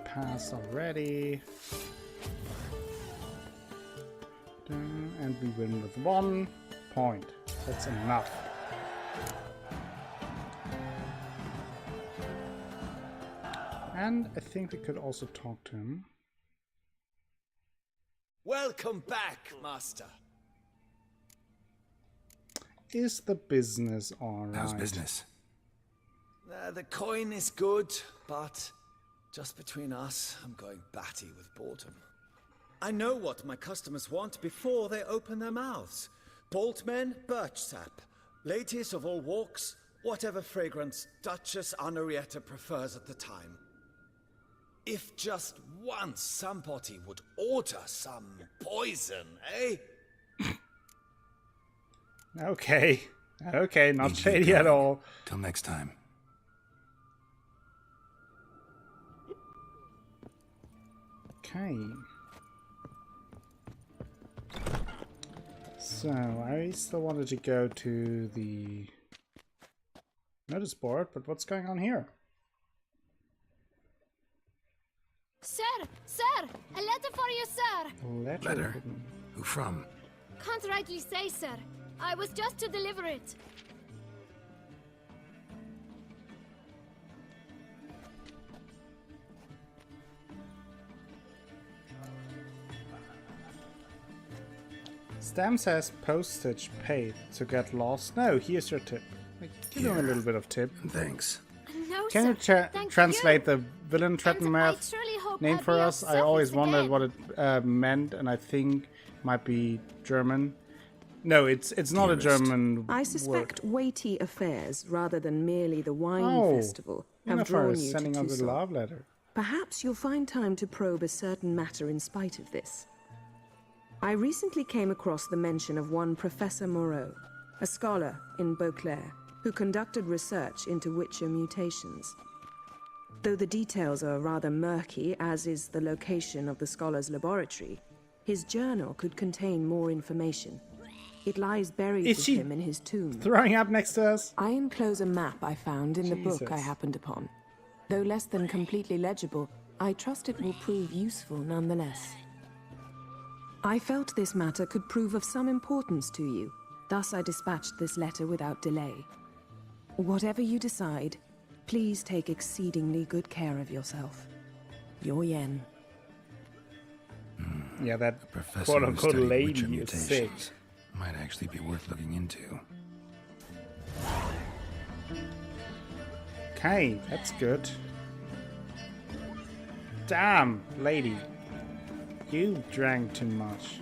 Pass already. And we win with 1 point. That's enough. And I think we could also talk to him. Welcome back, Master. Is the business alright? How's business? The coin is good, but just between us, I'm going batty with boredom. I know what my customers want before they open their mouths. Boltmen, birch sap. Ladies of all walks, whatever fragrance Duchess Henrietta prefers at the time. If just once somebody would order some poison, eh? Okay. Okay, not shady at all. Till next time. Okay. So, I still wanted to go to the notice board, but what's going on here? Sir! Sir! A letter for you, sir! Letter? Who from? Can't rightly say, sir. I was just to deliver it. Stam says postage paid to get lost. No, here's your tip. Give him a little bit of tip. Thanks. No, Can you translate the villain Trettenmath name for us? I always wondered what it meant, and I think might be German. No, it's not a German I suspect weighty affairs, rather than merely the wine festival, have Yennefer drawn is you sending to us a Toussaint. love letter. Perhaps you'll find time to probe a certain matter in spite of this. I recently came across the mention of one Professor Moreau, a scholar in Beauclair, who conducted research into Witcher mutations. Though the details are rather murky, as is the location of the scholar's laboratory, his journal could contain more information. It lies buried with him in his tomb. Throwing up next to us? I enclose a map I found in the book I happened upon. Though less than completely legible, I trust it will prove useful nonetheless. I felt this matter could prove of some importance to you, thus I dispatched this letter without delay. Whatever you decide, please take exceedingly good care of yourself. Your Yen. Yeah, that Professor quote-unquote who studied Witcher lady is sick. mutations might actually be worth looking into. Okay, that's good. Damn, lady. You drank too much.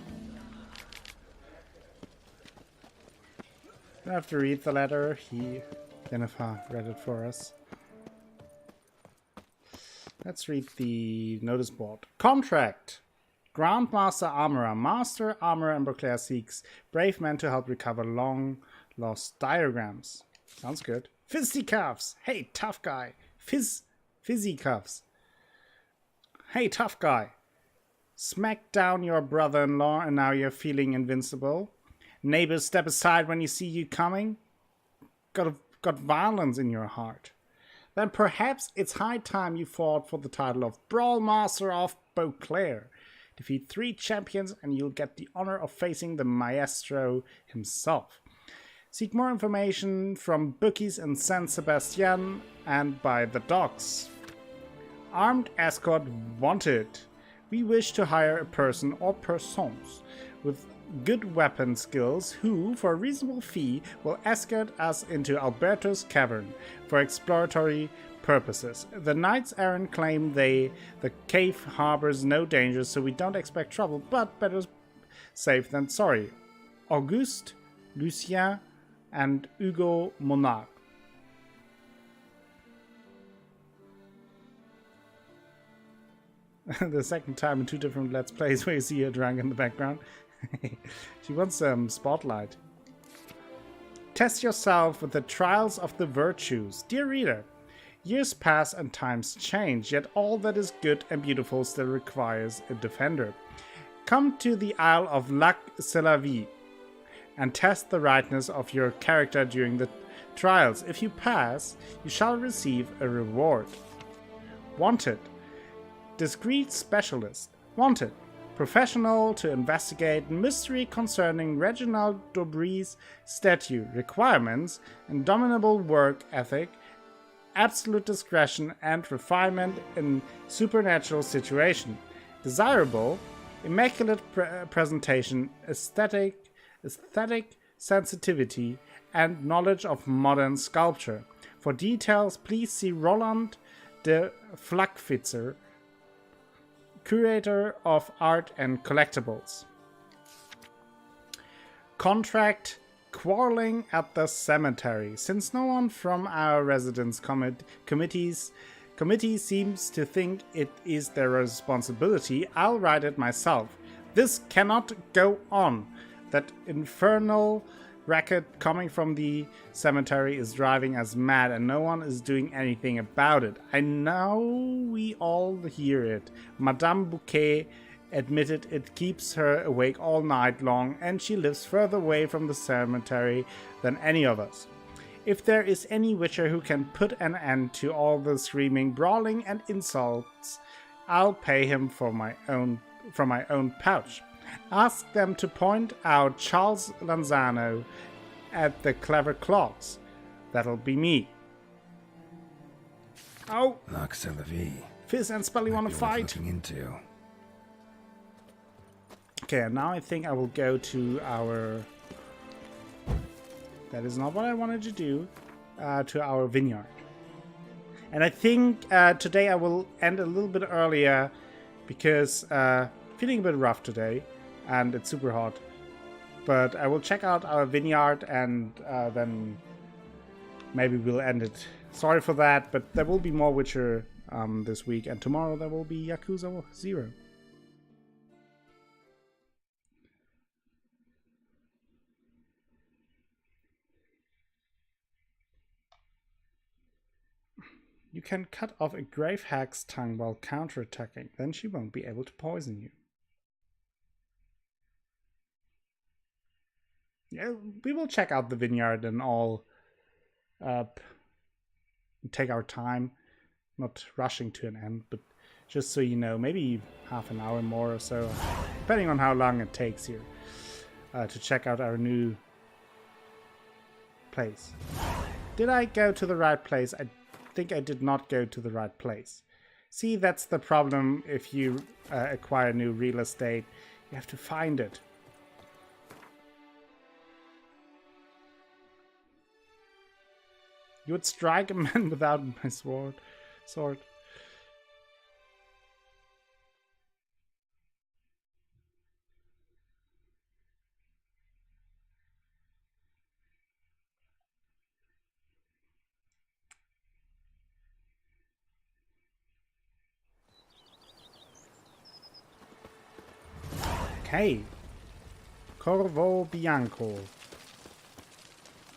You don't have to read the letter. Yennefer read it for us. Let's read the notice board. Contract. Grandmaster Armorer. Master Armorer in Beauclair seeks brave men to help recover long-lost diagrams. Sounds good. Fisticuffs. Hey, tough guy. Fizzcuffs. Hey, tough guy. Smack down your brother-in-law and now you're feeling invincible. Neighbors step aside when you see you coming. Got violence in your heart. Then perhaps it's high time you fought for the title of Brawl Master of Beauclair. Defeat 3 champions and you'll get the honor of facing the maestro himself. Seek more information from bookies in San Sebastian and by the docks. Armed escort wanted. We wish to hire a person or persons with good weapon skills who, for a reasonable fee, will escort us into Alberto's cavern for exploratory purposes. The knights errant claim the cave harbors no danger, so we don't expect trouble, but better safe than sorry. Auguste, Lucien, and Hugo Monarch. The second time in 2 different Let's Plays where you see her drunk in the background. She wants some spotlight. Test yourself with the trials of the virtues. Dear reader, years pass and times change, yet all that is good and beautiful still requires a defender. Come to the Isle of Lac Selavie and test the rightness of your character during the trials. If you pass, you shall receive a reward. Wanted. Discreet specialist. Wanted. Professional to investigate mystery concerning Reginald Dobrie's statue. Requirements: indomitable work ethic, absolute discretion and refinement in supernatural situation. Desirable: immaculate presentation, aesthetic sensitivity, and knowledge of modern sculpture. For details, please see Roland de Flachwitzer, Curator of Art and Collectibles. Contract: quarreling at the cemetery. Since no one from our residence committee seems to think it is their responsibility, I'll write it myself. This cannot go on. That infernal racket coming from the cemetery is driving us mad and no one is doing anything about it. I know we all hear it. Madame Bouquet admitted it keeps her awake all night long and she lives further away from the cemetery than any of us. If there is any witcher who can put an end to all the screaming, brawling and insults, I'll pay him from my own pouch. Ask them to point out Charles Lanzano at the clever clocks. That'll be me. Oh! Lac Selavie. Fizz and Spelly want to fight. Into. Okay, now I think I will go to our... That is not what I wanted to do. To our vineyard. And I think today I will end a little bit earlier because feeling a bit rough today. And it's super hot. But I will check out our vineyard and then maybe we'll end it. Sorry for that, but there will be more Witcher this week. And tomorrow there will be Yakuza 0. You can cut off a grave hag's tongue while counterattacking. Then she won't be able to poison you. Yeah, we will check out the vineyard and all take our time, not rushing to an end, but just so you know, maybe half an hour more or so, depending on how long it takes here to check out our new place. Did I go to the right place? I think I did not go to the right place. See, that's the problem if you acquire new real estate. You have to find it. You would strike a man without my sword. Okay. Corvo Bianco.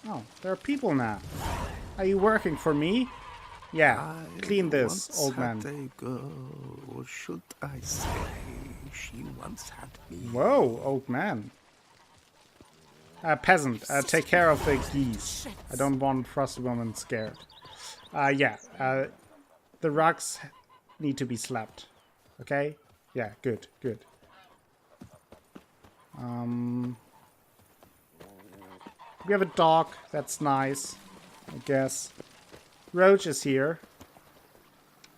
Oh, there are people now. Are you working for me? Yeah, clean this, once old had man. a girl, or should I say, she once had me. Whoa, old man. Peasant, take care of the geese. I don't want Frosty Woman scared. Yeah, the rugs need to be slapped. Okay? Yeah, good, good. We have a dog, that's nice, I guess. Roach is here.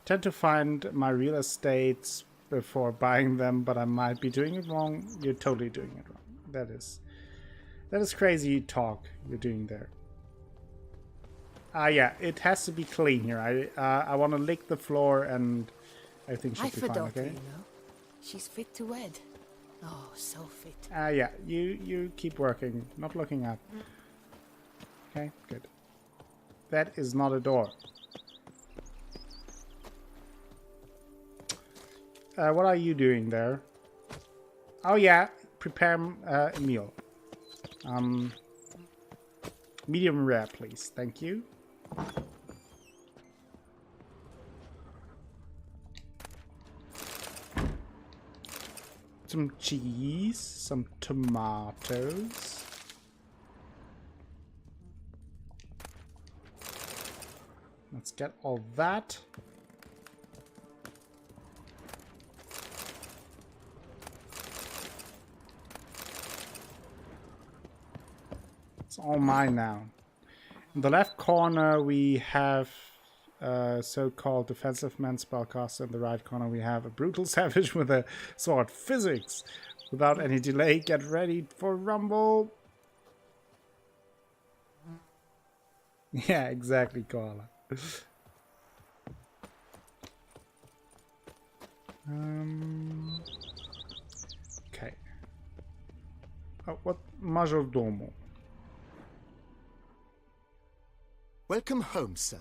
Tend to find my real estates before buying them, but I might be doing it wrong. You're totally doing it wrong. That is crazy talk you're doing there. Yeah, it has to be clean here. I want to lick the floor and everything should be fine, okay? You know? She's fit to wed. Oh, so fit. Yeah, you keep working, not looking up. Okay, good. That is not a door. What are you doing there? Oh yeah, prepare a meal. Medium rare, please. Thank you. Some cheese, some tomatoes. Let's get all that. It's all mine now. In the left corner we have so-called defensive man spellcaster. In the right corner we have a brutal savage with a sword. Physics. Without any delay, get ready for rumble. Yeah, exactly, Koala. Okay. Oh, what majordomo? Welcome home, sir.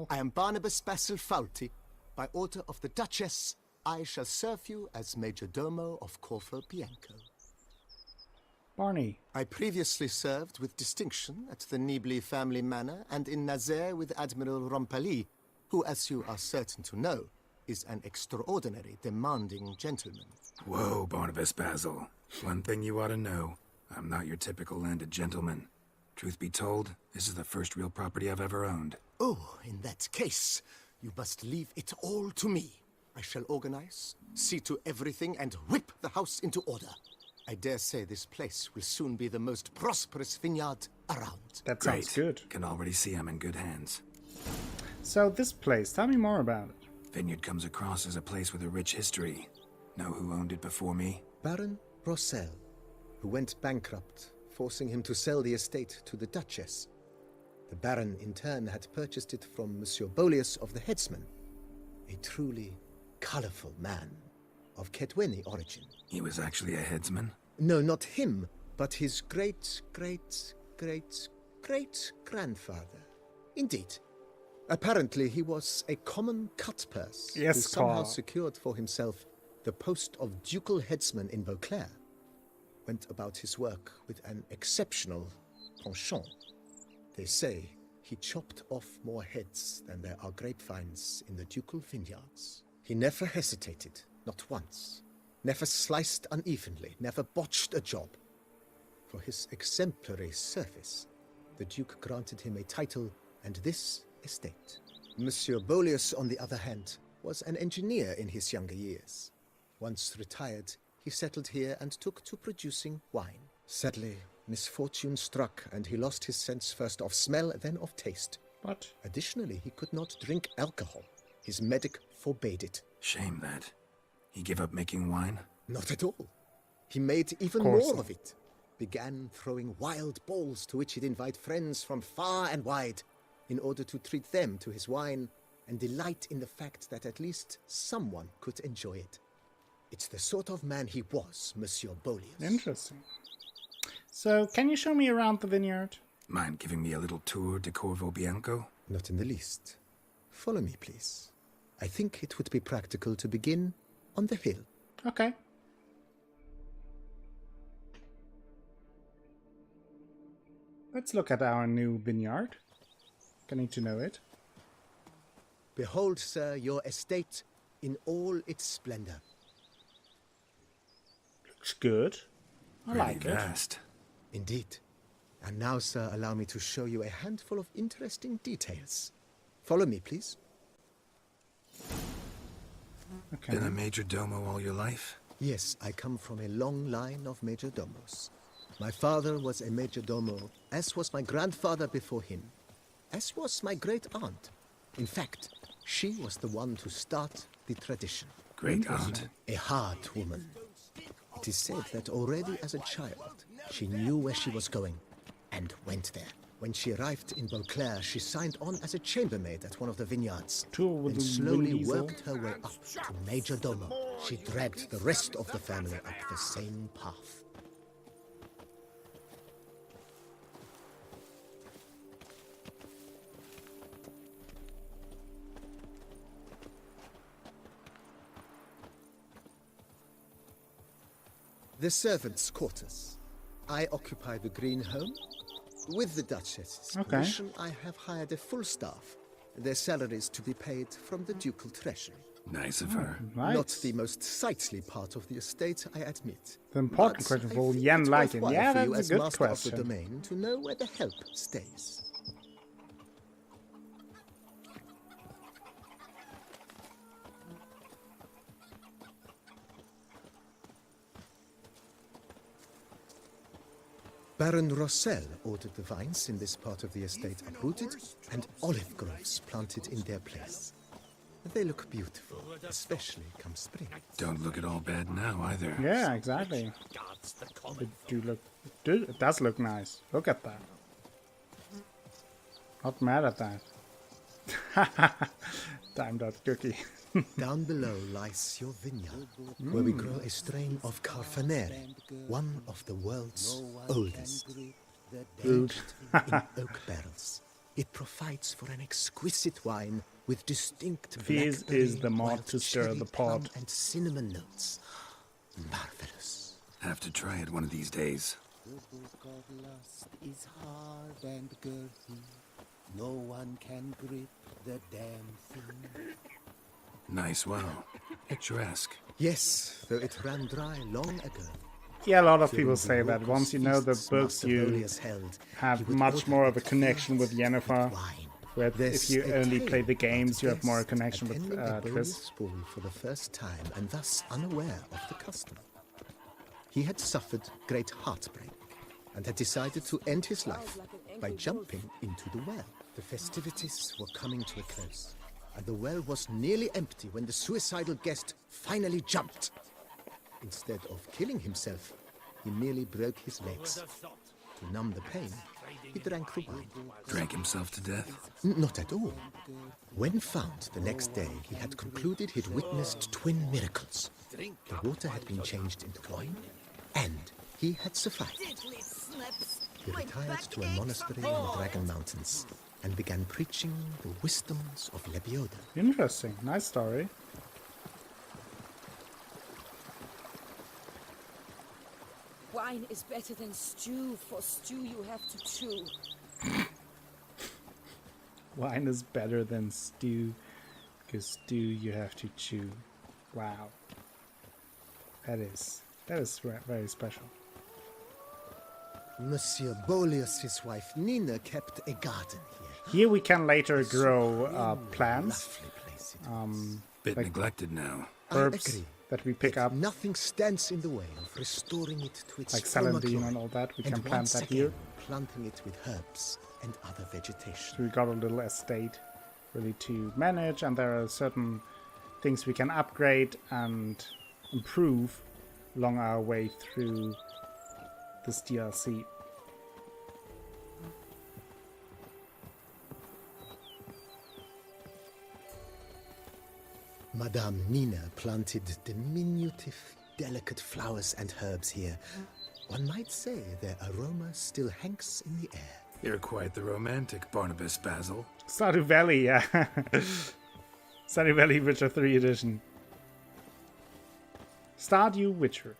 I am Barnabas Basil Faulty. By order of the Duchess, I shall serve you as Majordomo of Corvo Bianco. Barney. I previously served with distinction at the Nibli family manor and in Nazaire with Admiral Rompali, who, as you are certain to know, is an extraordinary, demanding gentleman. Whoa, Barnabas Basil. One thing you ought to know. I'm not your typical landed gentleman. Truth be told, this is the first real property I've ever owned. Oh, in that case, you must leave it all to me. I shall organize, see to everything, and whip the house into order. I dare say this place will soon be the most prosperous vineyard around. That sounds good. Can already see I'm in good hands. So this place, tell me more about it. Vineyard comes across as a place with a rich history. Know who owned it before me? Baron Rossel, who went bankrupt, forcing him to sell the estate to the Duchess. The Baron, in turn, had purchased it from Monsieur Bolius of the Headsman, a truly colorful man of Ketweni origin. He was actually a headsman? No, not him, but his great-grandfather. Indeed. Apparently, he was a common cut-purse who somehow secured for himself the post of ducal headsman in Beauclair. Went about his work with an exceptional penchant. They say he chopped off more heads than there are grapevines in the ducal vineyards. He never hesitated, not once. Never sliced unevenly, never botched a job. For his exemplary service, the Duke granted him a title and this estate. Monsieur Bolius, on the other hand, was an engineer in his younger years. Once retired, he settled here and took to producing wine. Sadly, misfortune struck, and he lost his sense first of smell, then of taste. What? Additionally, he could not drink alcohol. His medic forbade it. Shame that. He gave up making wine? Not at all. He made even more of it. Began throwing wild balls to which he'd invite friends from far and wide in order to treat them to his wine and delight in the fact that at least someone could enjoy it. It's the sort of man he was, Monsieur Bolius. Interesting. So, can you show me around the vineyard? Mind giving me a little tour de Corvo Bianco? Not in the least. Follow me, please. I think it would be practical to begin on the hill. Okay. Let's look at our new vineyard. Getting to know it. Behold, sir, your estate in all its splendor. Looks good. I like it. Vast. Indeed. And now, sir, allow me to show you a handful of interesting details. Follow me, please. Okay. Been a major domo all your life? Yes, I come from a long line of major domos. My father was a major domo, as was my grandfather before him, as was my great aunt. In fact, she was the one to start the tradition. Great aunt? A hard woman. It is said that already as a child, she knew where she was going and went there. When she arrived in Beauclair, she signed on as a chambermaid at one of the vineyards and slowly worked her way up to major domo. She dragged the rest of the family up the same path. The servants' quarters. I occupy the green home. With the Duchess's permission, I have hired a full staff. Their salaries to be paid from the ducal treasury. Nice of her. Nice. Not the most sightly part of the estate, I admit. The important question for Yen liking. Yeah, that's a good question. Of the domain to know where the help stays. Baron Rossel ordered the vines in this part of the estate uprooted and olive groves planted in their place. They look beautiful, especially come spring. Don't look at all bad now either. Yeah, exactly. It does look nice. Look at that. Not mad at that. Time.cookie. Down below lies your vineyard, where we grow a strain of Carfanere, one of the world's oldest. Aged in oak barrels, it provides for an exquisite wine with distinct This is the mod to stir the pot. And cinnamon notes. Marvelous. Have to try it one of these days. The book of lust is hard and girthy. No one can grip the damn thing. Nice well. Picturesque. Yes, though it ran dry long ago. Yeah, a lot of people say that. Once you know the books, you have much more of a connection with Yennefer. Where if you only play the games, you have more connection with Triss. For the first time, and thus unaware of the custom. He had suffered great heartbreak, and had decided to end his life by jumping into the well. The festivities were coming to a close, and the well was nearly empty when the suicidal guest finally jumped. Instead of killing himself, he merely broke his legs. To numb the pain, he drank the wine. Drank himself to death? Not at all. When found the next day, he had concluded he'd witnessed twin miracles. The water had been changed into wine, and he had survived. He retired to a monastery in the Dragon Mountains and began preaching the wisdoms of Lebioda. Interesting. Nice story. Wine is better than stew. For stew you have to chew. Wine is better than stew, because stew you have to chew. Wow. That is very special. Monsieur Boleus, his wife Nina, kept a garden here. Here we can later grow plants. Bit neglected now. Herbs that we pick up. Nothing stands in the way of restoring it to its like former celandine glory, and all that. We and can plant once that again, here. Planting it with herbs and other vegetation. So we got a little estate really to manage, and there are certain things we can upgrade and improve along our way through this DLC. Madame Nina planted diminutive, delicate flowers and herbs here. One might say their aroma still hangs in the air. You're quite the romantic, Barnabas Basil. Stardew Valley, yeah. Stardew Valley Witcher 3 edition. Stardew Witcher.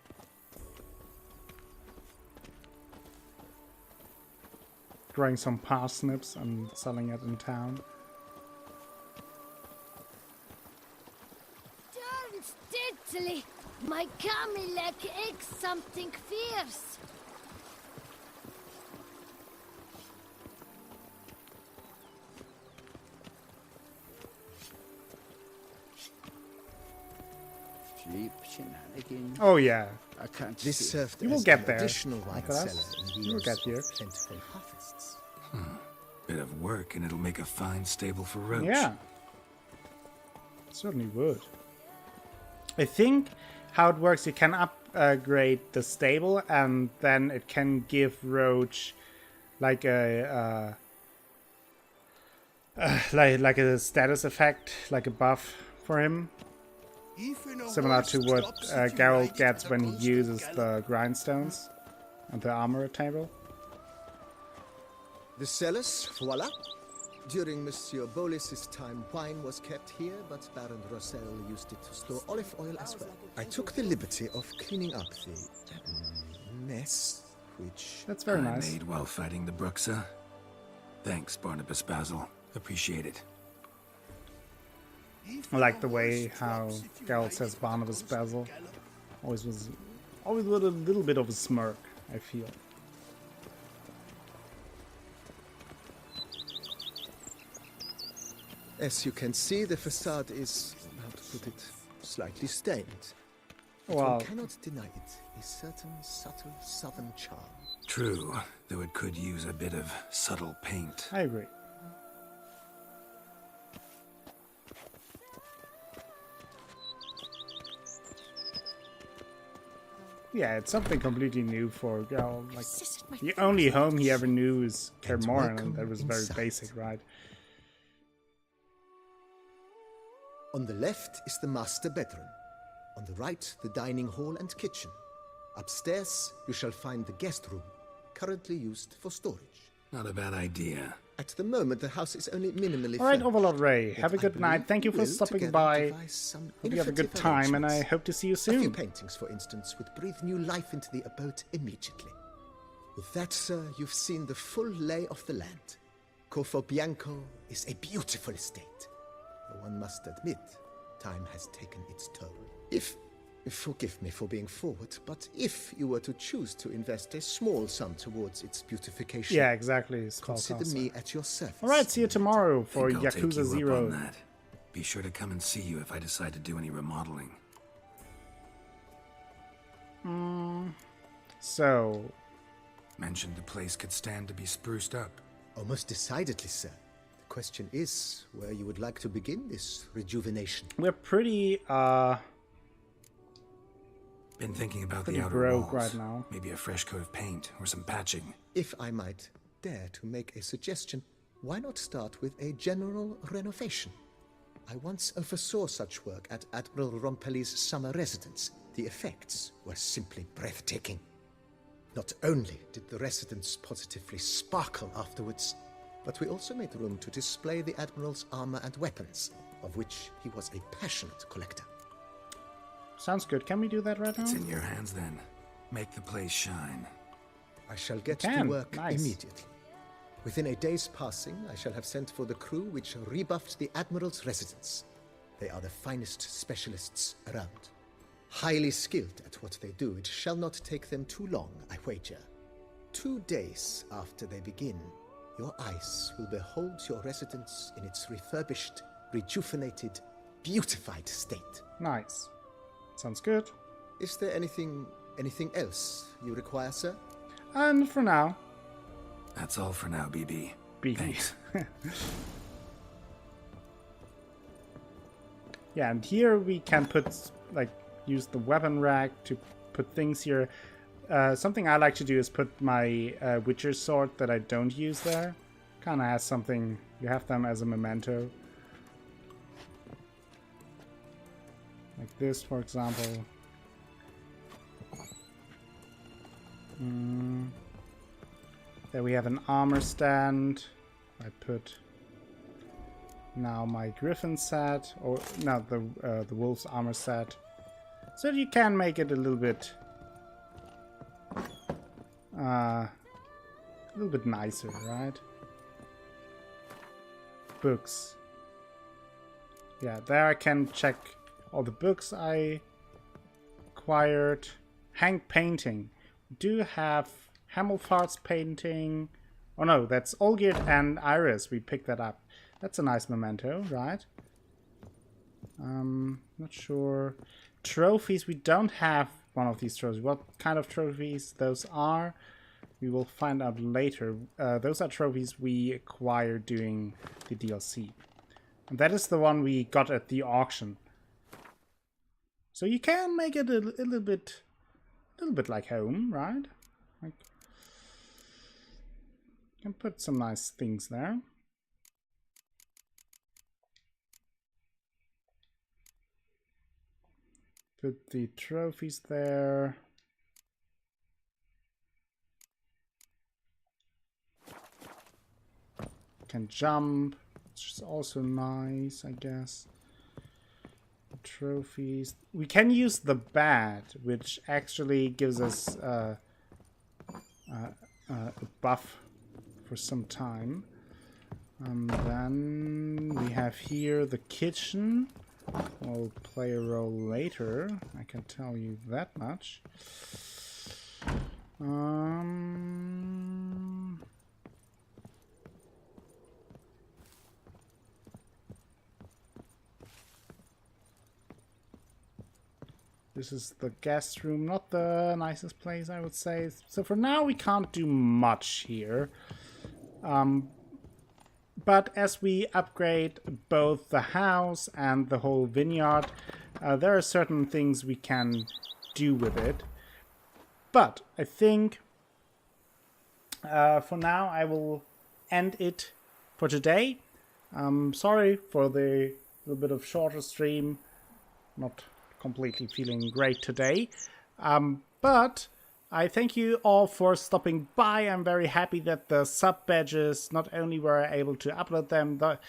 Growing some parsnips and selling it in town. Italy, my Camilek aches something fierce. Cheap shenanigans. Oh yeah. I can't This see. served You will as get an there, additional wine Nicholas. cellar in You will years get here. of plentiful harvests. Bit of work, and it'll make a fine stable for Roach. Yeah. Certainly would. I think how it works, you can upgrade the stable, and then it can give Roach like a like a status effect, like a buff for him, similar to what Geralt gets when he uses the grindstones and the armor table. The cellars, voila. During Monsieur Bolis's time, wine was kept here, but Baron Rossel used it to store olive oil as well. I took the liberty of cleaning up the mess, which... That's very nice. Made while fighting the Bruxa. Thanks, Barnabas Basil. Appreciate it. I like the way how Geralt says Barnabas Basil. Always with a little bit of a smirk, I feel. As you can see, the facade is, how to put it, slightly stained. But Wow. one cannot deny it. A certain subtle southern charm. True, though it could use a bit of subtle paint. I agree. Yeah, it's something completely new for Geralt. Like, the only home he ever knew is Kaer Morhen, and that was very basic, right? On the left is the master bedroom. On the right, the dining hall and kitchen. Upstairs, you shall find the guest room, currently used for storage. Not a bad idea. At the moment, the house is only minimally Alright, furnished, Overlord Ray, but have a I good night. believe Thank you we for will stopping together by. devise some Hope you have a good innovative time, and I arrangements. hope to see you A few soon. paintings, for instance, would breathe new life into the abode immediately. With that, sir, you've seen the full lay of the land. Corvo Bianco is a beautiful estate. Though one must admit, time has taken its toll. Forgive me for being forward, but if you were to choose to invest a small sum towards its beautification, Yeah, exactly. consider me at your service. Alright, see you tomorrow for Think I'll take Yakuza you up 0. on that. Be sure to come and see you if I decide to do any remodeling. So, Mentioned the place could stand to be spruced up. Oh, most decidedly, sir. The question is where you would like to begin this rejuvenation. we're pretty, Been thinking about Pretty the outer broke walls. right now. Maybe a fresh coat of paint or some patching. If I might dare to make a suggestion, why not start with a general renovation? I once oversaw such work at Admiral Rompelli's summer residence. The effects were simply breathtaking. Not only did the residence positively sparkle afterwards, but we also made room to display the Admiral's armor and weapons, of which he was a passionate collector. sounds good. Can we do that right now? It's in your hands then. Make the place shine. I shall get can. to work Nice. immediately. Within a day's passing, I shall have sent for the crew which rebuffed the Admiral's residence. They are the finest specialists around. Highly skilled at what they do, it shall not take them too long, I wager. 2 days after they begin, your eyes will behold your residence in its refurbished, rejuvenated, beautified state. Nice. Sounds good. Is there anything else you require, sir? And for now, That's all for now, BB. BB. Thanks. Yeah, and here we can put, like, use the weapon rack to put things here. Something I like to do is put my Witcher sword that I don't use there. Kind of has something, you have them as a memento. Like this, for example. There we have an armor stand. I put now my Griffin set, or no, the Wolf's armor set. So you can make it a little bit nicer, right? Books. Yeah, there I can check all the books I acquired Hank painting. We do have Hamelfart's painting. Oh no, that's Olgierd and Iris. We picked that up. That's a nice memento, right? Not sure. Trophies. We don't have one of these trophies. What kind of trophies those are, we will find out later. Those are trophies we acquired doing the DLC. And that is the one we got at the auction. So you can make it a little bit like home, right? Like, you can put some nice things there. Put the trophies there. Can jump, which is also nice, I guess. Trophies. We can use the bat, which actually gives us a buff for some time. Then we have here the kitchen. Will play a role later, I can tell you that much. This is the guest room, not the nicest place, I would say. So for now, we can't do much here. But as we upgrade both the house and the whole vineyard, there are certain things we can do with it. But I think for now I will end it for today. Sorry for the little bit of shorter stream. Not completely feeling great today. But I thank you all for stopping by. I'm very happy that the sub badges, not only were I able to upload them, but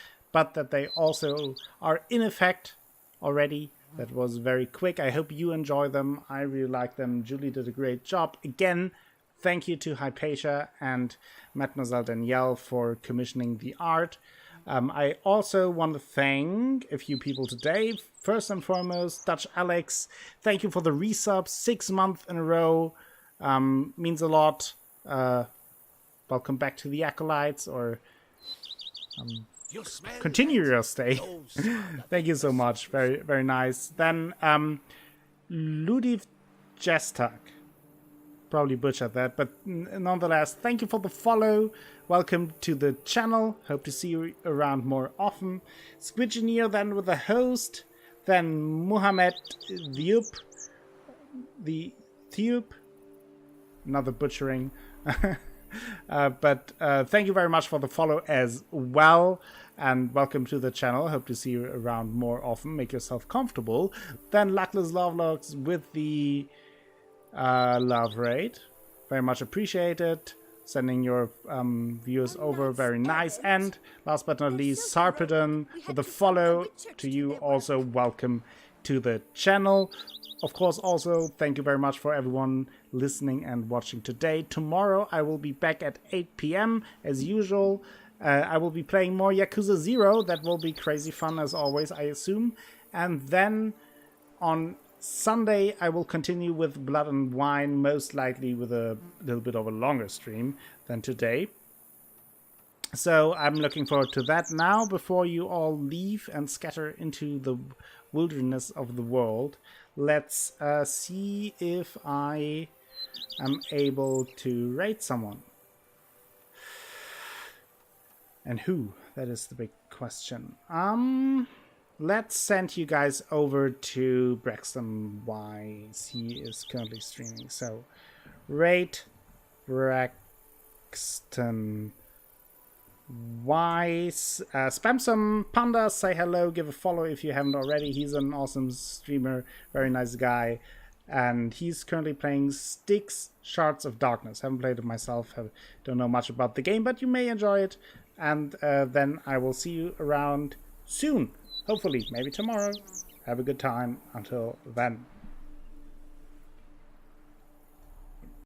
that they also are in effect already. That was very quick. I hope you enjoy them. I really like them. Julie did a great job. Again, thank you to Hypatia and Mademoiselle Danielle for commissioning the art. I also want to thank a few people today. First and foremost, Dutch Alex. Thank you for the resub, 6 months in a row. Means a lot. Welcome back to the Acolytes, or continue your stay. Thank you so much. Very, very nice. Then Ludiv Jestak. Probably butchered that, but nonetheless, thank you for the follow. Welcome to the channel. Hope to see you around more often. Squidgeneer then with the host. Then Muhammad the Thiup. Another butchering. But thank you very much for the follow as well. And welcome to the channel. Hope to see you around more often. Make yourself comfortable. Then Luckless Lovelogs with the love rate. Very much appreciated. Sending your viewers over. Very nice. And last but not least, Sarpedon with the follow to you. Also welcome to the channel. Of course, also, thank you very much for everyone listening and watching today. Tomorrow, I will be back at 8 p.m. as usual. I will be playing more Yakuza 0. That will be crazy fun, as always, I assume. And then on Sunday, I will continue with Blood and Wine, most likely with a little bit of a longer stream than today. So I'm looking forward to that. Now, before you all leave and scatter into the wilderness of the world, let's see if I am able to raid someone. And who? That is the big question. Let's send you guys over to Braxton Wise. He is currently streaming. So, raid Braxton Wise. Spam some pandas, say hello, give a follow if you haven't already. He's an awesome streamer, very nice guy. And he's currently playing Styx Shards of Darkness. Haven't played it myself, don't know much about the game, but you may enjoy it. And then I will see you around soon. Hopefully, maybe tomorrow. Have a good time. Until then.